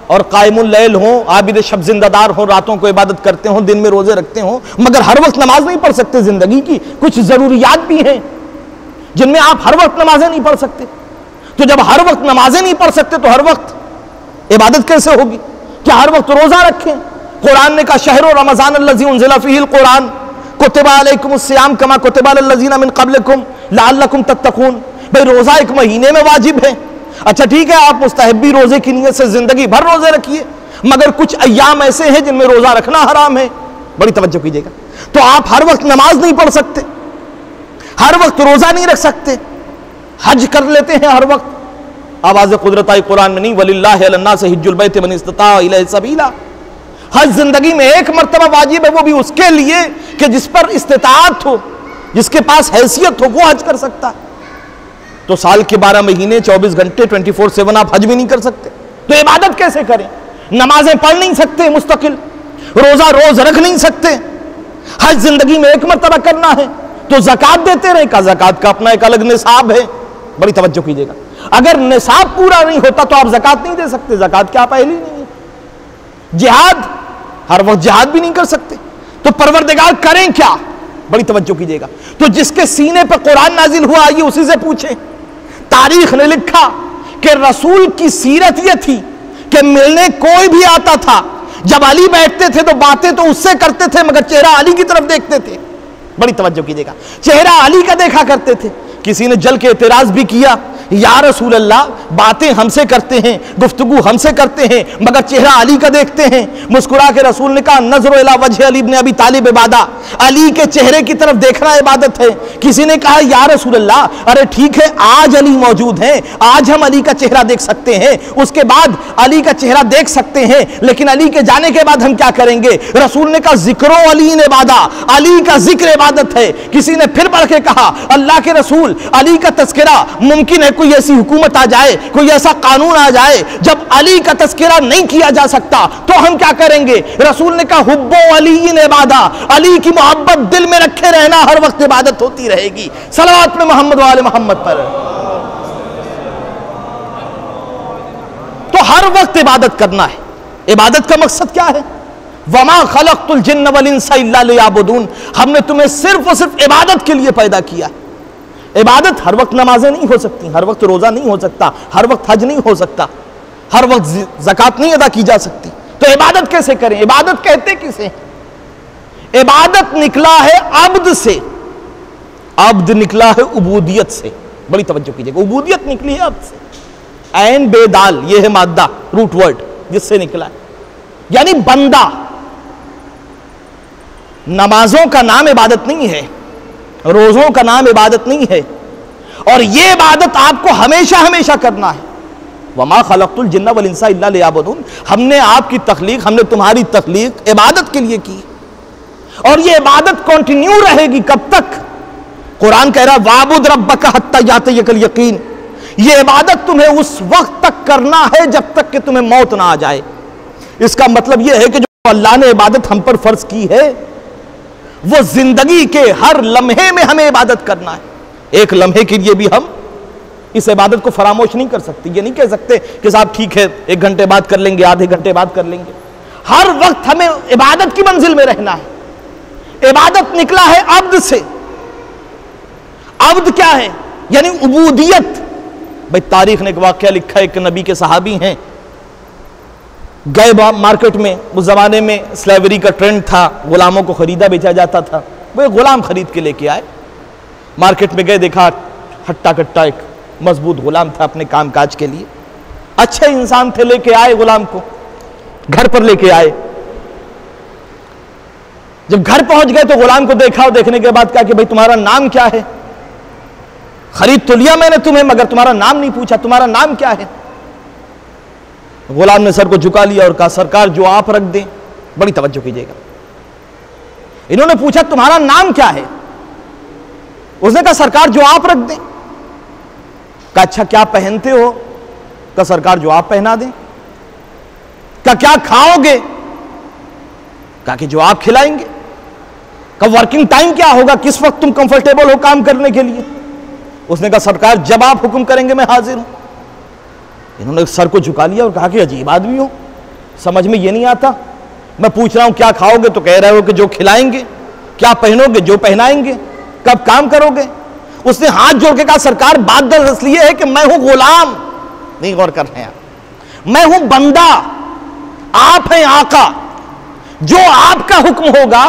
और कायमुल लैल हो, आबिद शब जिंदादार हो, रातों को इबादत करते हो, दिन में रोजे रखते हो, मगर हर वक्त नमाज नहीं पढ़ सकते। जिंदगी की कुछ जरूरियात भी हैं जिनमें आप हर वक्त नमाजें नहीं पढ़ सकते। तो जब हर वक्त नमाजें नहीं पढ़ सकते तो हर वक्त इबादत कैसे होगी? क्या हर वक्त रोजा रखें? कुरान ने कहा शहर रमजान अल्लज़ी उन्ज़िला फ़ीहिल कुरान कुतिबा अलैकुमुस सियाम कमा कुतिबा अलल्लज़ीना मिन क़ब्लिकुम लअल्लकुम तत्तक़ून, भाई रोजा एक महीने में वाजिब है, अच्छा ठीक है, आप मुस्तहब्बी रोजे की नीयत से जिंदगी भर रोजे रखिए, मगर कुछ अय्याम ऐसे हैं जिनमें रोजा रखना हराम है, बड़ी तवज्जो कीजिएगा। तो आप हर वक्त नमाज नहीं पढ़ सकते, हर वक्त रोजा नहीं रख सकते, हज कर लेते हैं हर वक्त, आवाज़ कुदरत आई कुरान में नहीं, वलिल्लाहि अलन्नास हिज्जुल बैत मन इस्तता इलैहि सबीला। हज जिंदगी में एक मर्तबा वाजिब है, वो भी उसके लिए कि जिस पर इस्तिताअत हो, जिसके पास हैसियत हो, वो हज कर सकता है। तो साल के 12 महीने 24 घंटे 24/7 आप हज भी नहीं कर सकते, तो इबादत कैसे करें? नमाजें पढ़ नहीं सकते मुस्तकिल, रोजा रोज रख नहीं सकते, हज जिंदगी में एक मर्तबा करना है, तो ज़कात देते रहे, का ज़कात का अपना एक अलग निसाब है, बड़ी तवज्जो कीजिएगा। अगर निसाब पूरा नहीं होता तो आप ज़कात नहीं दे सकते, ज़कात क्या पहली नहीं है। जिहाद, हर वक्त जिहाद भी नहीं कर सकते, तो परवरदिगार करें क्या? बड़ी तवज्जो कीजिएगा। तो जिसके सीने पर कुरान नाजिल हुआ, आइए उसी से पूछे। तारीख ने लिखा कि रसूल की सीरत यह थी कि मिलने कोई भी आता था, जब अली बैठते थे तो बातें तो उससे करते थे, मगर चेहरा अली की तरफ देखते थे, बड़ी तवज्जो कीजिएगा, चेहरा अली का देखा करते थे। किसी ने जल के एतराज भी किया, या रसूल अल्लाह, बातें हमसे करते हैं, गुफ्तगू हमसे करते हैं, मगर चेहरा अली का देखते हैं। मुस्कुरा के रसूल ने कहा, नजर इला वजह अली इब्न अबी तालिब इबादा, अली के चेहरे की तरफ देखना इबादत है। किसी ने कहा, या रसूल अल्लाह, अरे ठीक है, आज अली मौजूद हैं, आज हम अली का चेहरा देख सकते हैं, उसके बाद अली का चेहरा देख सकते हैं, लेकिन अली के जाने के बाद हम क्या करेंगे? रसूल ने कहा, जिक्रो अली इबादा, अली का जिक्र इबादत है। किसी ने फिर बढ़ के कहा, अल्लाह के रसूल, अली का तस्करा, मुमकिन है कोई ऐसी हुकूमत आ जाए, कोई ऐसा कानून आ जाए जब अली का तस्करा नहीं किया जा सकता, तो हम क्या करेंगे? रसूल ने कहा, हुब्बो अली इबादा, अली की मोहब्बत दिल में रखे रहना, हर वक्त इबादत होती रहेगी। सलावत में मोहम्मद वाले मोहम्मद पर। तो हर वक्त इबादत करना है। इबादत का मकसद क्या है? वमा खलक़तुल जिन्न वल इंसा इल्ला लियअबुदून, हमने तुम्हें सिर्फ और सिर्फ इबादत के लिए पैदा किया। इबादत, हर वक्त नमाजें नहीं हो सकती, हर वक्त रोजा नहीं हो सकता, हर वक्त हज नहीं हो सकता, हर वक्त ज़कात नहीं अदा की जा सकती, तो इबादत कैसे करें? इबादत कहते किसे? इबादत निकला है अब्द से, अब्द निकला है उबूदियत से, बड़ी तवज्जो कीजिएगा, उबूदियत निकली है अब्द से। ऐन बेदाल, ये है माद्दा, रूट वर्ड जिससे निकला है, यानी बंदा। नमाजों का नाम इबादत नहीं है, रोजों का नाम इबादत नहीं है, और यह इबादत आपको हमेशा हमेशा करना है। वमा खलक़तुल जिन्ना वल इंसा इल्ला लियअबुदून, हमने आपकी तख्लीक, हमने तुम्हारी तख्लीक इबादत के लिए की, और यह इबादत कंटिन्यू रहेगी। कब तक? कुरान कह रहा, वाबुद रब्बका हत्ता यातियकल यकीन, यह इबादत तुम्हें उस वक्त तक करना है जब तक कि तुम्हें मौत ना आ जाए। इसका मतलब यह है कि जो अल्लाह ने इबादत हम पर फर्ज की है, वो जिंदगी के हर लम्हे में हमें इबादत करना है। एक लम्हे के लिए भी हम इस इबादत को फरामोश नहीं कर सकते। ये नहीं कह सकते कि साहब ठीक है 1 घंटे बाद कर लेंगे, आधे घंटे बाद कर लेंगे। हर वक्त हमें इबादत की मंजिल में रहना है। इबादत निकला है अब्द से। अब्द क्या है? यानी उबूदियत। भाई तारीख ने एक वाकया लिखा है, एक नबी के सहाबी हैं, गए मार्केट में, उस जमाने में स्लेवरी का ट्रेंड था, गुलामों को खरीदा बेचा जाता था। वो गुलाम खरीद के लेके आए, मार्केट में गए, देखा हट्टा कट्टा एक मजबूत गुलाम था अपने काम काज के लिए, अच्छे इंसान थे, लेके आए गुलाम को, घर पर लेके आए। जब घर पहुंच गए तो गुलाम को देखा, और देखने के बाद कहा कि भाई तुम्हारा नाम क्या है? खरीद तो लिया मैंने तुम्हें, मगर तुम्हारा नाम नहीं पूछा, तुम्हारा नाम क्या है? गुलाम ने सर को झुका लिया और कहा, सरकार जो आप रख दें। बड़ी तवज्जो कीजिएगा। इन्होंने पूछा तुम्हारा नाम क्या है? उसने कहा सरकार जो आप रख दें। कहा अच्छा क्या पहनते हो? कहा सरकार जो आप पहना दें। कहा क्या खाओगे? कहा कि जो आप खिलाएंगे। कहा वर्किंग टाइम क्या होगा, किस वक्त तुम कंफर्टेबल हो काम करने के लिए? उसने कहा सरकार जब आप हुक्म करेंगे मैं हाजिर हूं। इन्होंने सर को झुका लिया और कहा कि अजीब आदमी हो, समझ में ये नहीं आता, मैं पूछ रहा हूं क्या खाओगे तो कह रहे हो कि जो खिलाएंगे, क्या पहनोगे जो पहनाएंगे, कब काम करोगे? उसने हाथ जोड़ के कहा सरकार बात दरअसल ये है कि मैं हूं गुलाम, नहीं गौर कर रहे हैं, मैं हूं बंदा, आप हैं आका, जो आपका हुक्म होगा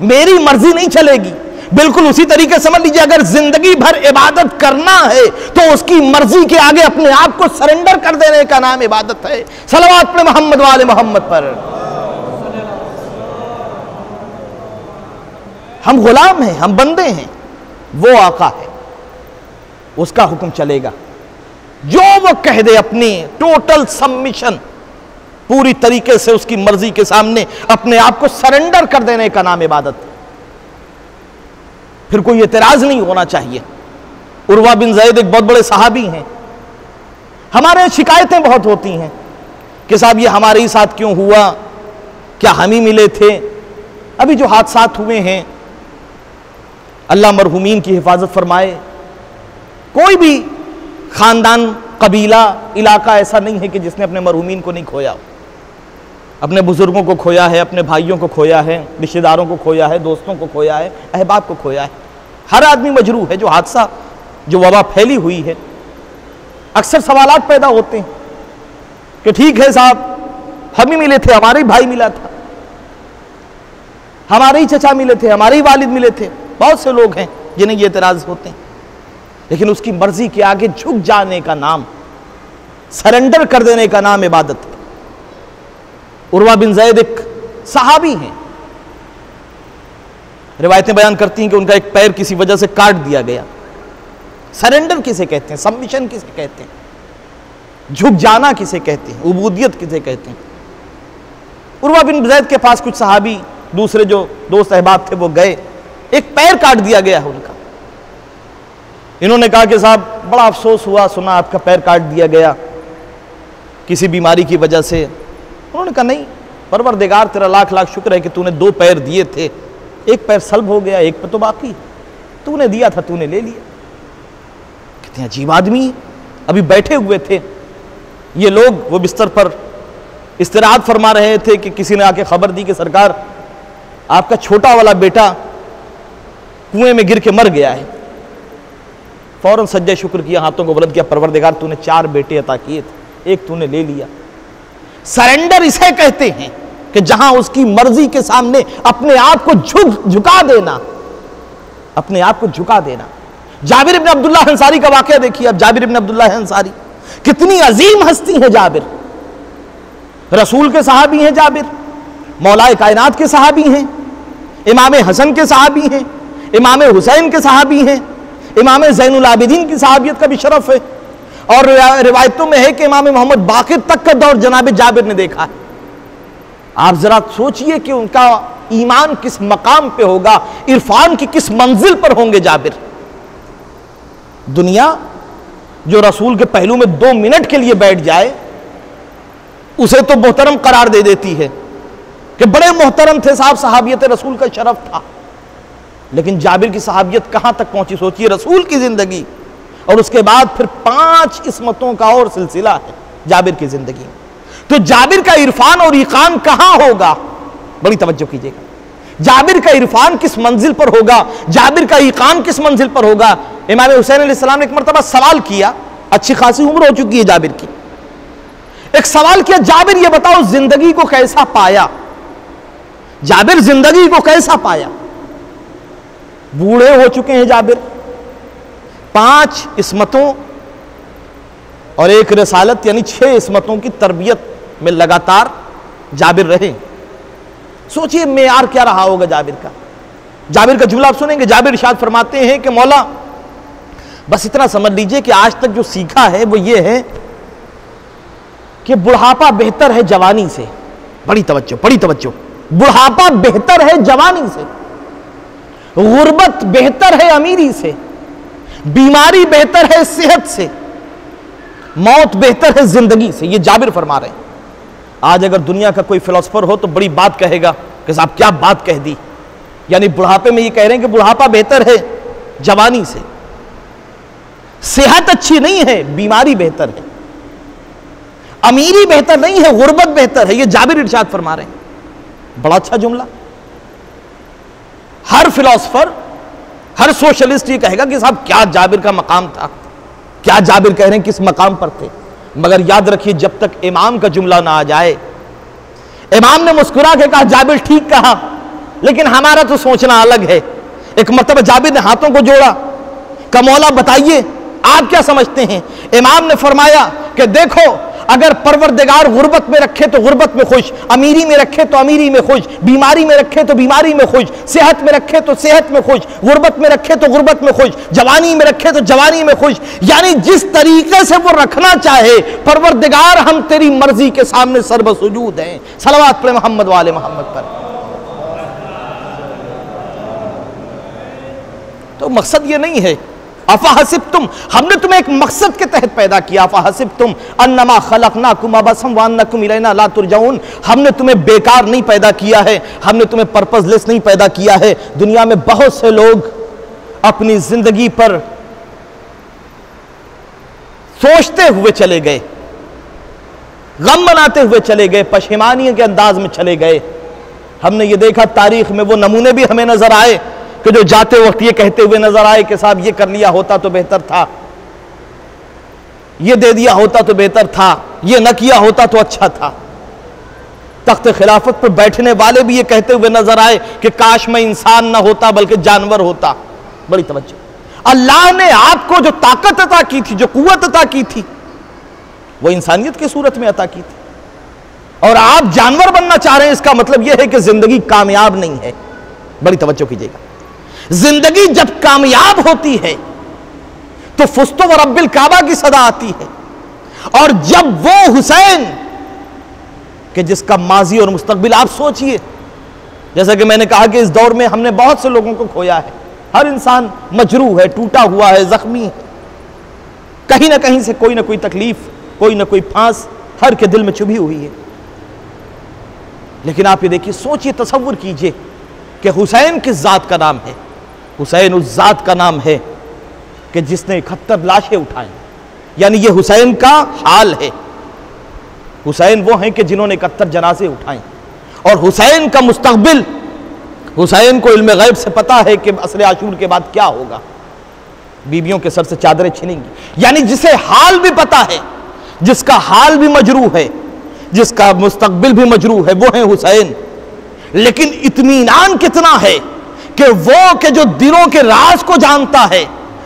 मेरी मर्जी नहीं चलेगी, बिल्कुल उसी तरीके समझ लीजिए, अगर जिंदगी भर इबादत करना है तो उसकी मर्जी के आगे अपने आप को सरेंडर कर देने का नाम इबादत है। सलवात पे मोहम्मद वाले मोहम्मद पर। हम गुलाम हैं, हम बंदे हैं, वो आका है, उसका हुक्म चलेगा। जो वो कह दे, अपनी टोटल सबमिशन, पूरी तरीके से उसकी मर्जी के सामने अपने आप को सरेंडर कर देने का नाम इबादत है। फिर कोई एतराज नहीं होना चाहिए। उर्वा बिन ज़ैद एक बहुत बड़े सहाबी हैं। हमारे शिकायतें बहुत होती हैं कि साहब ये हमारे ही साथ क्यों हुआ, क्या हम ही मिले थे। अभी जो हादसात हुए हैं, अल्लाह मरहूमीन की हिफाजत फरमाए। कोई भी खानदान, कबीला, इलाका ऐसा नहीं है कि जिसने अपने मरहूमीन को नहीं खोया। अपने बुजुर्गों को खोया है, अपने भाइयों को खोया है, रिश्तेदारों को खोया है, दोस्तों को खोया है, अहबाब को खोया है। हर आदमी मजरूह है। जो हादसा, जो वबा फैली हुई है, अक्सर सवालात पैदा होते हैं कि ठीक है साहब, हम ही मिले थे, हमारे ही भाई मिला था, हमारे ही चचा मिले थे, हमारे ही वालिद मिले थे। बहुत से लोग हैं जिन्हें ये एतराज होते हैं, लेकिन उसकी मर्जी के आगे झुक जाने का नाम, सरेंडर कर देने का नाम इबादत है। उर्वा बिन ज़ैद एक सहाबी हैं। रिवायतें बयान करती हैं कि उनका एक पैर किसी वजह से काट दिया गया। सरेंडर किसे कहते हैं, सबमिशन किसे कहते हैं, झुक जाना किसे कहते हैं, उबूदियत किसे कहते हैं। उर्वा बिन ज़ैद के पास कुछ सहाबी, दूसरे जो दोस्त अहबाब थे, वो गए। एक पैर काट दिया गया है उनका। इन्होंने कहा कि साहब बड़ा अफसोस हुआ, सुना आपका पैर काट दिया गया किसी बीमारी की वजह से। उन्होंने कहा नहीं परवरदिगार, तेरा लाख लाख शुक्र है कि तूने 2 पैर दिए थे, एक पैर सल्ब हो गया, एक पे तो बाकी, तूने दिया था, तूने ले लिया। कितने अजीब आदमी है। अभी बैठे हुए थे ये लोग, वो बिस्तर पर इस्तिराहत फरमा रहे थे कि किसी ने आके खबर दी कि सरकार, आपका छोटा वाला बेटा कुएं में गिर के मर गया है। फौरन सज्जा शुक्र किया, हाथों को बुलंद किया, परवरदिगार तूने 4 बेटे अता किए थे, एक तूने ले लिया। सरेंडर इसे कहते हैं कि जहां उसकी मर्जी के सामने अपने आप को झुका देना, अपने आप को झुका देना। जाबिर इब्न अब्दुल्लाह अंसारी का वाकया देखिए। अब जाबिर इब्न अब्दुल्लाह अंसारी कितनी अजीम हस्ती है। जाबिर रसूल के सहाबी हैं, जाबिर मौलाए कायनात के सहाबी हैं, इमाम हसन के सहाबी हैं, इमाम हुसैन के सहाबी हैं, इमाम ज़ैनुल आबिदीन की सहाबियत का भी शरफ है। और रिवायतों में है कि इमाम मोहम्मद बाकिर तक का दौर जनाब जाबिर ने देखा है। आप जरा सोचिए कि उनका ईमान किस मकाम पे होगा, इरफान की किस मंजिल पर होंगे जाबिर। दुनिया जो रसूल के पहलू में 2 मिनट के लिए बैठ जाए, उसे तो मोहतरम करार दे देती है कि बड़े मोहतरम थे साहब, सहाबियत रसूल का शरफ था। लेकिन जाबिर की सहाबियत कहां तक पहुंची सोचिए। रसूल की जिंदगी और उसके बाद फिर 5 इस्मतों का और सिलसिला है जाबिर की जिंदगी में। तो जाबिर का इरफान और ईकान कहां होगा, बड़ी तवज्जो कीजिएगा। जाबिर का इरफान किस मंजिल पर होगा, जाबिर का ईकान किस मंजिल पर होगा। इमाम हुसैन अलैहिस्सलाम ने एक मरतबा सवाल किया, अच्छी खासी उम्र हो चुकी है जाबिर की। एक सवाल किया, जाबिर ये बताओ जिंदगी को कैसा पाया, जाबिर जिंदगी को कैसा पाया। बूढ़े हो चुके हैं जाबिर, 5 इस्मतों और 1 रसालत यानी 6 इस्मतों की तरबियत में लगातार जाबिर रहे। सोचिए मेयार क्या रहा होगा जाबिर का। जाबिर का जुमला आप सुनेंगे। जाबिर इरशाद फरमाते हैं कि मौला बस इतना समझ लीजिए कि आज तक जो सीखा है वो ये है कि बुढ़ापा बेहतर है जवानी से। बड़ी तवज्जो, बड़ी तवज्जो। बुढ़ापा बेहतर है जवानी से, गुर्बत बेहतर है अमीरी से, बीमारी बेहतर है सेहत से, मौत बेहतर है जिंदगी से। ये जाबिर फरमा रहे हैं। आज अगर दुनिया का कोई फिलोसफर हो तो बड़ी बात कहेगा कि साहब क्या बात कह दी, यानी बुढ़ापे में ये कह रहे हैं कि बुढ़ापा बेहतर है जवानी से, सेहत अच्छी नहीं है, बीमारी बेहतर है, अमीरी बेहतर नहीं है, गुर्बत बेहतर है। ये जाबिर इरशाद फरमा रहे हैं। बड़ा अच्छा जुमला। हर फिलोसफर, हर सोशलिस्ट ये कहेगा कि साहब क्या जाबिर का मकाम था, क्या जाबिर कह रहे हैं किस मकाम पर थे। मगर याद रखिए जब तक इमाम का जुमला ना आ जाए। इमाम ने मुस्कुरा के कहा जाबिर ठीक कहा, लेकिन हमारा तो सोचना अलग है। एक मरतबा जाबिर ने हाथों को जोड़ा, कहा मौला बताइए आप क्या समझते हैं? इमाम ने फरमाया कि देखो, अगर परवरदिगार गुर्बत में रखे तो गुर्बत में खुश, अमीरी में रखे तो अमीरी में खुश, बीमारी में रखे तो बीमारी में खुश, सेहत में रखे तो सेहत में खुश, गुर्बत में रखे तो गुर्बत में खुश, जवानी में रखे तो जवानी में खुश। यानी जिस तरीके से वो रखना चाहे परवरदिगार, हम तेरी मर्जी के सामने सर्वसुजूद हैं। सलवात पढ़े मोहम्मद वाले मोहम्मद पर। तो मकसद ये नहीं है अफहसिब्तुम, हमने तुम्हें एक मकसद के तहत पैदा किया। अफहसिब्तुम अन्नमा खलकनाकुम अबसन व अन्नकुम इलैना ला तुरजऊन, हमने तुम्हें बेकार नहीं पैदा किया है, हमने तुम्हें पर्पसलेस नहीं पैदा किया है। दुनिया में बहुत से लोग अपनी जिंदगी पर सोचते हुए चले गए, गम मनाते हुए चले गए, पशेमानी के अंदाज में चले गए। हमने ये देखा तारीख में वो नमूने भी हमें नजर आए कि जो जाते वक्त ये कहते हुए नजर आए कि साहब ये कर लिया होता तो बेहतर था, ये दे दिया होता तो बेहतर था, ये न किया होता तो अच्छा था। तख्त खिलाफत पर बैठने वाले भी ये कहते हुए नजर आए कि काश मैं इंसान ना होता बल्कि जानवर होता। बड़ी तवज्जो, अल्लाह ने आपको जो ताकत अता की थी, जो कुव्वत अता की थी, वो इंसानियत की सूरत में अता की थी, और आप जानवर बनना चाह रहे हैं। इसका मतलब यह है कि जिंदगी कामयाब नहीं है। बड़ी तवज्जो कीजिएगा, जिंदगी जब कामयाब होती है तो फुस्तो व रब्बिल काबा की सदा आती है। और जब वो हुसैन कि जिसका माजी और मुस्तकबिल आप सोचिए, जैसा कि मैंने कहा कि इस दौर में हमने बहुत से लोगों को खोया है, हर इंसान मजरूह है, टूटा हुआ है, जख्मी है, कहीं ना कहीं से कोई ना कोई तकलीफ, कोई ना कोई फांस हर के दिल में चुभी हुई है। लेकिन आप ये देखिए, सोचिए, तसव्वुर कीजिए कि हुसैन किस जात का नाम है। हुसैन उस जात का नाम है कि जिसने 71 लाशें उठाई। यानी ये हुसैन का हाल है। हुसैन वो हैं कि जिन्होंने 71 जनाजे उठाए। और हुसैन का मुस्तकबिल, हुसैन को इल्म गैब से पता है कि असर आशूर के बाद क्या होगा, बीबियों के सर से चादरें छिनेंगी। यानी जिसे हाल भी पता है, जिसका हाल भी मजरूह है, जिसका मुस्तकबिल भी मजरूह है, वो है हुसैन। लेकिन इत्मीनान कितना है कि वो के जो दिलों के राज को जानता है,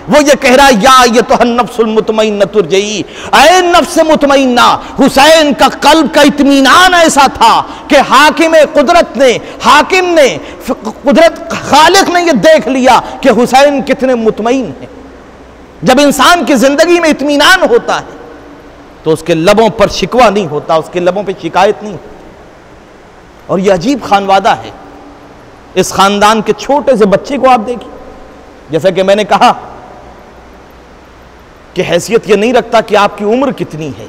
वो ये कह रहा है या ये तो नफ्सुल मुतमइन्ना तुरजई, ऐ नफ्स मुतमइन्ना। हुसैन का कल्ब का इत्मीनान ऐसा था कि हाकिम कुदरत ने, हाकिम ने, कुदरत खालिक ने ये देख लिया कि हुसैन कितने मुतमईन हैं। जब इंसान की जिंदगी में इत्मीनान होता है तो उसके लबों पर शिकवा नहीं होता, उसके लबों पर शिकायत नहीं होती। और यह अजीब खानवादा है। इस खानदान के छोटे से बच्चे को आप देखिए, जैसा कि मैंने कहा कि हैसियत यह नहीं रखता कि आपकी उम्र कितनी है,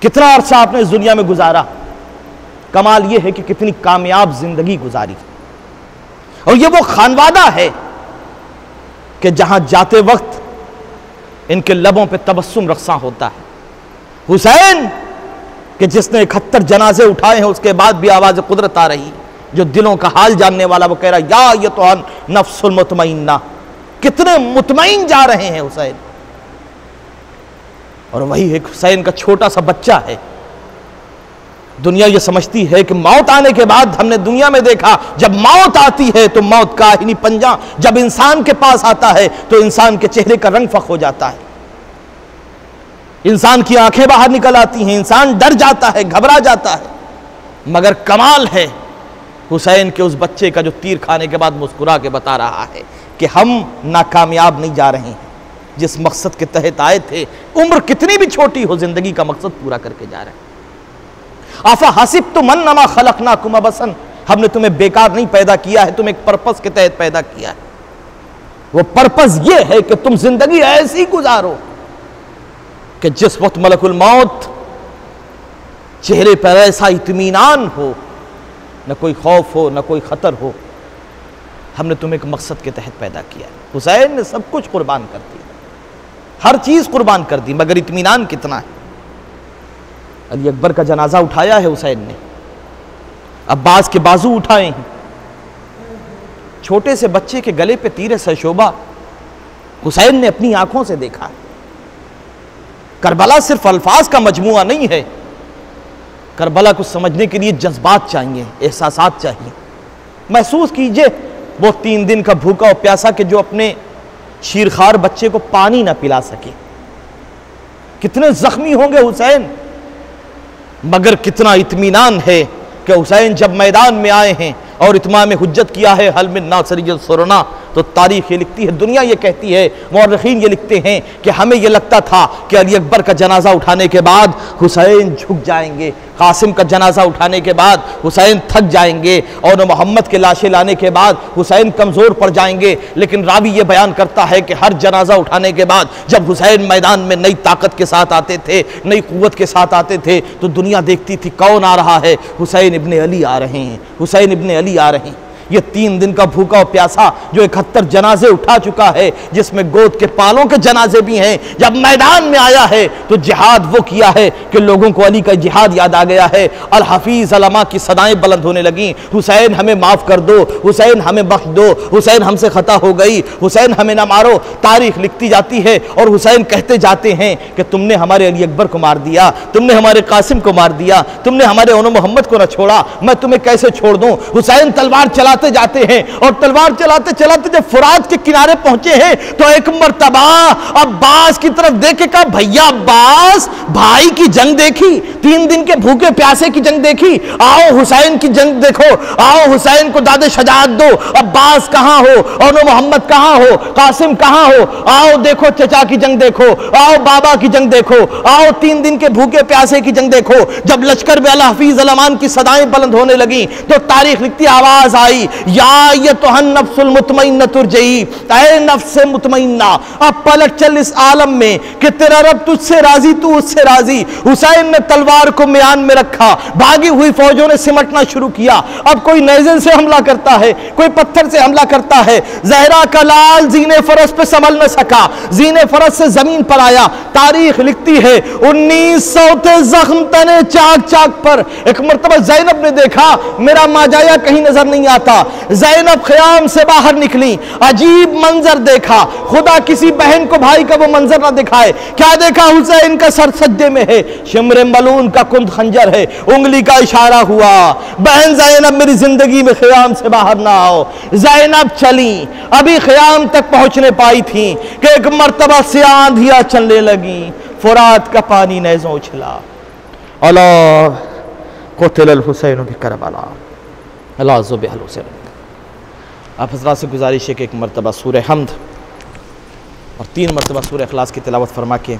कितना अरसा आपने इस दुनिया में गुजारा। कमाल यह है कि कितनी कामयाब जिंदगी गुजारी। और यह वो खानवादा है कि जहां जाते वक्त इनके लबों पे तबस्सुम रक्सा होता है। हुसैन कि जिसने 71 जनाजे उठाए हैं, उसके बाद भी आवाज कुदरत आ रही, जो दिलों का हाल जानने वाला, वो कह रहा या ये तो नफ्सुल मुतमइन्ना। कितने मुतमईन जा रहे हैं हुसैन। और वही एक हुसैन का छोटा सा बच्चा है। दुनिया ये समझती है कि मौत आने के बाद, हमने दुनिया में देखा जब मौत आती है तो मौत का ही नहीं पंजा, जब इंसान के पास आता है तो इंसान के चेहरे का रंग फक हो जाता है, इंसान की आंखें बाहर निकल आती हैं, इंसान डर जाता है, घबरा जाता है। मगर कमाल है हुसैन के उस बच्चे का जो तीर खाने के बाद मुस्कुरा के बता रहा है कि हम नाकामयाब नहीं जा रहे हैं, जिस मकसद के तहत आए थे। उम्र कितनी भी छोटी हो, जिंदगी का मकसद पूरा करके जा रहे हैं। अफहसिब्तुम अन्नमा खलकनाकुम अबसन, हमने तुम्हें बेकार नहीं पैदा किया है, तुम्हें एक पर्पस के तहत पैदा किया है। वो पर्पस ये है कि तुम जिंदगी ऐसी गुजारो कि जिस वक्त मलकुल मौत चेहरे पर ऐसा इत्मीनान हो, न कोई खौफ हो, न कोई खतर हो। हमने तुम्हें एक मकसद के तहत पैदा किया। हुसैन ने सब कुछ कुर्बान कर दिया, हर चीज कुर्बान कर दी, मगर इत्मीनान कितना है। अली अकबर का जनाजा उठाया है हुसैन ने, अब्बास के बाजू उठाए हैं, छोटे से बच्चे के गले पे तीर सरशोभा हुसैन ने अपनी आंखों से देखा है। करबला सिर्फ अल्फाज का मजमुआ नहीं है, करबला को समझने के लिए जज्बात चाहिए, एहसासात चाहिए। महसूस कीजिए वो 3 दिन का भूखा और प्यासा कि जो अपने शीरखार बच्चे को पानी ना पिला सके। कितने जख्मी होंगे हुसैन, मगर कितना इत्मीनान है कि हुसैन जब मैदान में आए हैं और इत्माम हुज्जत किया है हल मिन नासिरिल सुरना, तो तारीख ये लिखती है, दुनिया ये कहती है, मुअर्रिखीन ये लिखते हैं कि हमें ये लगता था कि अली अकबर का जनाजा उठाने के बाद हुसैन झुक जाएंगे, कासिम का जनाजा उठाने के बाद हुसैन थक जाएंगे और मोहम्मद के लाशें लाने के बाद हुसैन कमज़ोर पड़ जाएंगे। लेकिन रावी ये बयान करता है कि हर जनाजा उठाने के बाद जब हुसैन मैदान में नई ताकत के साथ आते थे, नई क़ुव्वत के साथ आते थे, तो दुनिया देखती थी कौन आ रहा है, हुसैन इब्ने अली आ रहे हैं, हुसैन इब्ने अली आ रहे हैं। ये 3 दिन का भूखा और प्यासा जो 71 जनाजे उठा चुका है, जिसमें गोद के पालों के जनाजे भी हैं, जब मैदान में आया है तो जिहाद वो किया है कि लोगों को अली का जिहाद याद आ गया है। अल हफीज़ अलमा की सदाएं बुलंद होने लगी, हुसैन हमें माफ़ कर दो, हुसैन हमें बख्श दो, हुसैन हमसे खता हो गई, हुसैन हमें ना मारो। तारीख लिखती जाती है और हुसैन कहते जाते हैं कि तुमने हमारे अली अकबर को मार दिया, तुमने हमारे कासिम को मार दिया, तुमने हमारे ओनो मोहम्मद को न छोड़ा, मैं तुम्हें कैसे छोड़ दूं। हुसैन तलवार चलाते जाते हैं और तलवार चलाते चलाते जब फुरात के किनारे पहुंचे हैं तो एक मर्तबा अब्बास की तरफ देखे, कहा भैया अब्बास, भाई की जंग देखी, 3 दिन के भूखे प्यासे की जंग देखी, आओ हुसैन की जंग देखो, आओ हुसैन को दादे शजाअत दो। अब्बास कहां हो, और मोहम्मद कहां हो, कासिम कहां हो, आओ देखो चचा की जंग देखो, आओ बाबा की जंग देखो, आओ 3 दिन के भूखे प्यासे की जंग देखो। जब लश्कर में अल हफीज अलमान की सदाएं बुलंद होने लगी तो तारीख लिखती, आवाज आई, या ये तो नफ्सुल मुतमइन्ना तुरजई, ऐ नफ्स मुतमइन्ना, अब पलट चल इस आलम में कि तेरा रब तुझसे राजी, तू उससे राजी। हुसैन ने तलवार को म्यान में रखा, भागी हुई फौजों ने सिमटना शुरू किया। अब कोई नेज़े से हमला करता है, कोई पत्थर से हमला करता है। जहरा का लाल जीने फरस पे संभल न सका, जीने फरस से जमीन पर आया। तारीख लिखती है 1900 जख्म तने चाक चाक पर। एक मरतबा ज़ैनब ने देखा मेरा माजाया कहीं नजर नहीं आता, ज़ैनब ख़याम से बाहर निकली, अजीब मंजर देखा, खुदा किसी बहन को भाई का वो मंजर ना दिखाए। क्या देखा, हुसैन का सर सज्जे में है, शिमरे मलून का कुंद खंजर है, उंगली का इशारा हुआ, बहन ज़ैनब मेरी जिंदगी में ख़याम से बाहर ना आओ। ज़ैनब चली, अभी ख़याम तक पहुंचने पाई थी कि एक मरतबा से आंधियां चलने लगी, फुरात का पानी नेज़ों उछला। अल्लाह क़ुतिल हुसैन भी करबला, अल्लाह ज़ुबिह हुसैन। आप हज़रात से गुजारिश है कि एक मरतबा सूरह हम्द और 3 मरतबा सूरह इखलास की तिलावत फरमा के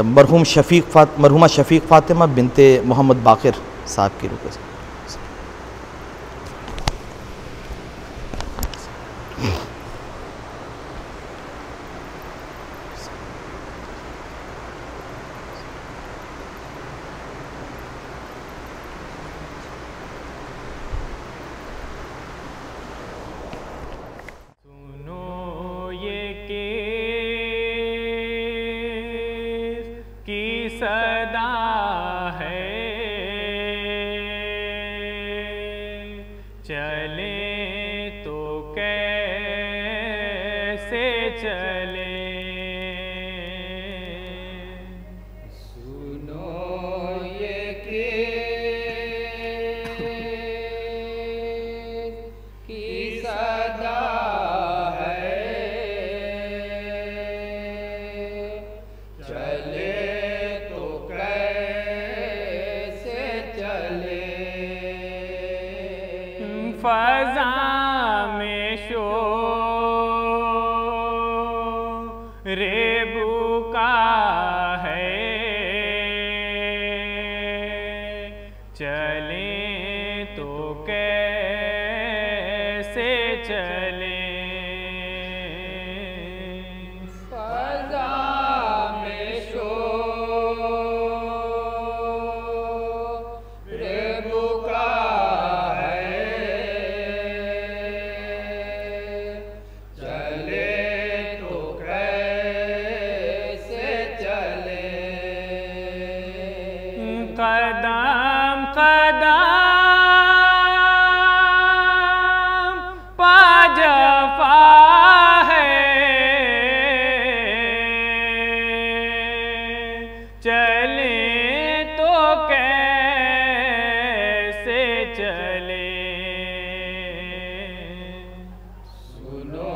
मरहुमा शफीक फ़ातिमा बिनते मोहम्मद बाक़िर साहब की रूह से सदा है, चले तो कैसे चले, सुनो ये की सदा है, चले फ़ज़ा में शोरे बुका है, चले तो कैसे चले, फ़ज़ा में शोरे बुका कदम कदम पा जा चले। सुनो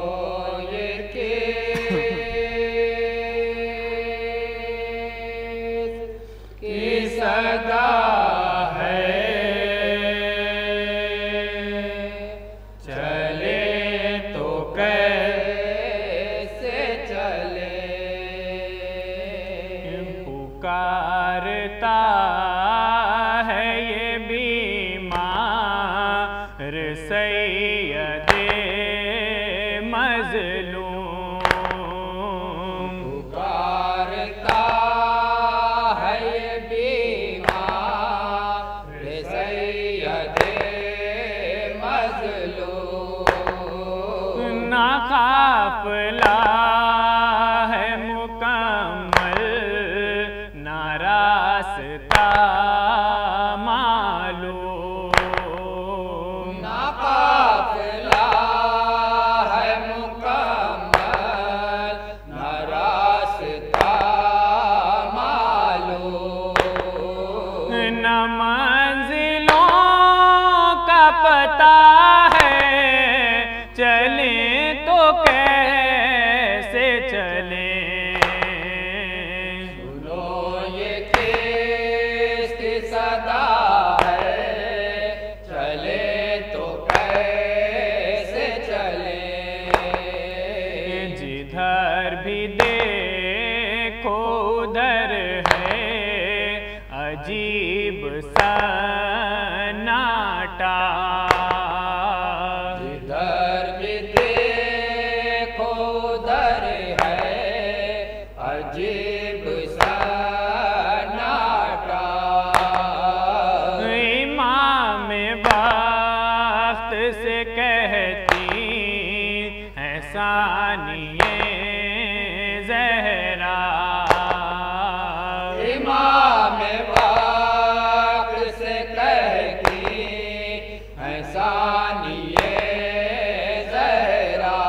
ये केस की सदा है, चले तो कैसे चले। पुकारता है ये बीमार सैयदे मज़लूम। पुकारता है ये बीमार सैयदे मज़लूम। ना काफ़िला है मुकम्मल, ना रास्ता मालूम। ना काफ़िला है मुकम्मल, ना रास्ता मालूम। न मंजिलों का पता है, चले तो कैसे चले। सुनो ये केस की सदा है, चले तो कैसे चले। जिधर भी देखो उधर है अजीब सन्नाटा। जिधर भी देखो उधर है अजीब सन्नाटा। इमाम वक्त से कहती है सानिए ज़हरा। इमाम वक्त से कहती है सानिए ज़हरा।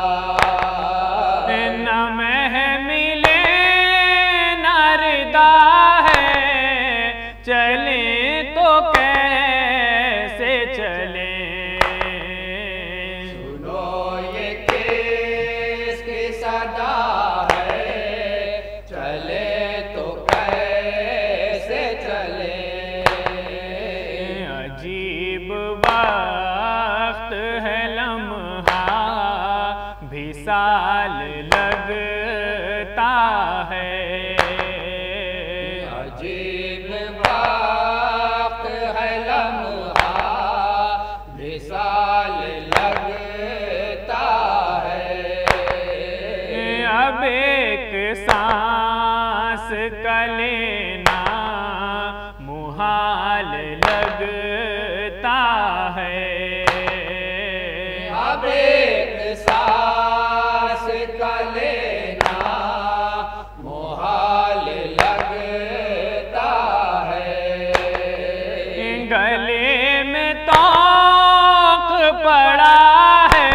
न महमिले न रिदा है, चले तो कैसे चले। सुनो ये केस की सदा है, चले तो कैसे चले। अजीब वक्त है लम्हा भी साल लगता है। अजीब वक्त है लम्हा भी साल लगता है। अब एक सांस का लेना मुहाल लगता है। अब एक सांस का लेना मुहाल लगता है। गले में तोक पड़ा है,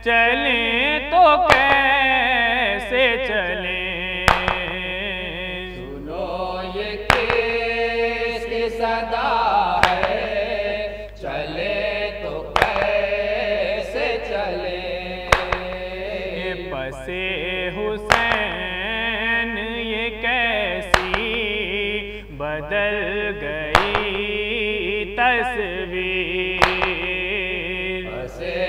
चले तो कैसे चले। सुनो ये केस की सदा है, चले तो कैसे चले। पसे हुसैन ये कैसी बदल गई तस्वीर। बसे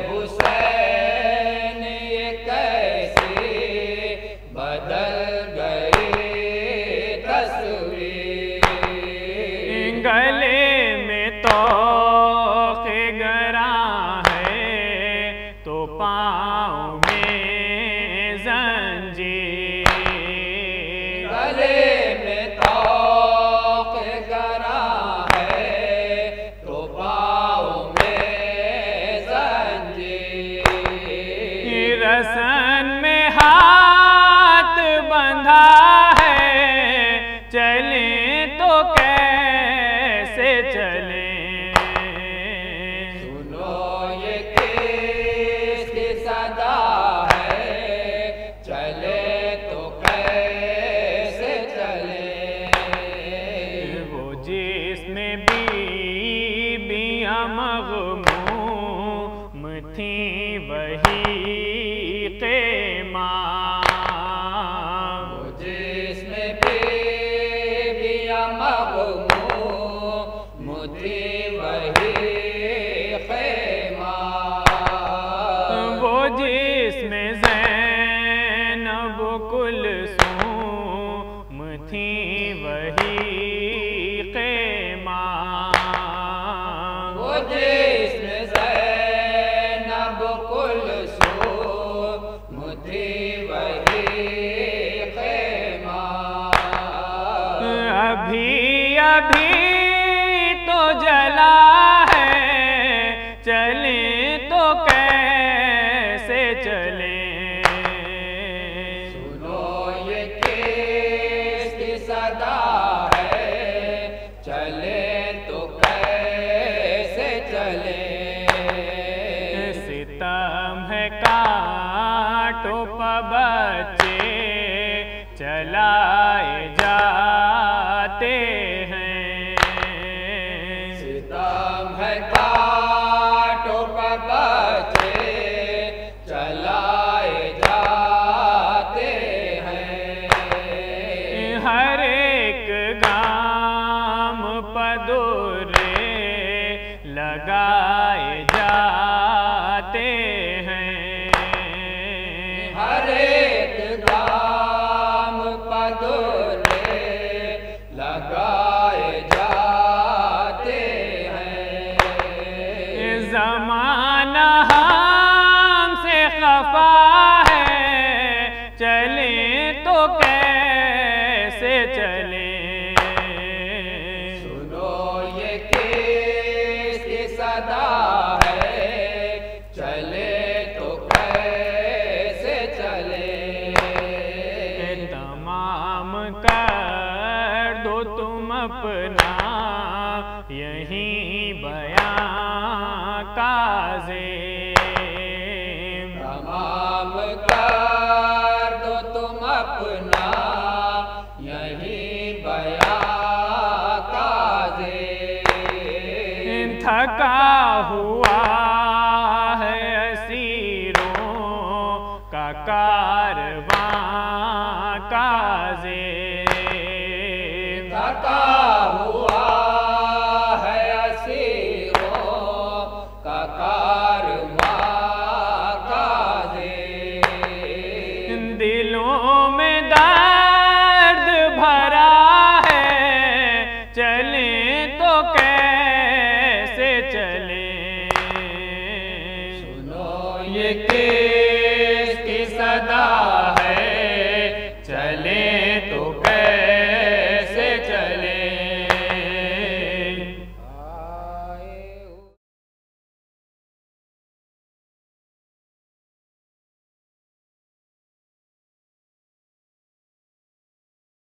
हुसैन ये कैसी बदल गई तस्वीर। गले में तोक़ गरा है तो पाँव में जंजीर। गले में तोक़ मग़मूम थी वही क़ैमा। जिसमें बीबियाँ मग़मूम थी वही ख़ैमा। वो जिसमें ज़ैनब कुलसूम थी वही क़ैमा। वो जिसमें ज़ैनब कुलसूम थी वही ख़ैमा। अभी अभी तो जला है, चलें तो कैसे चलें। सुनो ये किसकी सदा है, चले तो कैसे चले। सितम है कांटो पे बच्चे चलाए जाते हैं। सितम है कांटों पर बच्चे चलाए जाते हैं। हर एक गाम पदोरे लगाए जाते हैं। हर एक गाम पदोरे लगाए जाते हैं। ज़माना हमसे खफा है, चलें तो कैसे चलें। सुनो ये किसकी सदा है, चले तो कैसे चले। तमाम कर दो तुम अपना यहीं बयां काज़ेम। तमाम कर दो तुम अपना यहीं बयां काज़ेम। थका हुआ है असीरों का कारवां काज़ेम। थका हुआ है असीरों का कारवां काज़ेम। दिलों में दर्द भरा है, चलें तो कैसे चलें। सुनो ये किसकी सदा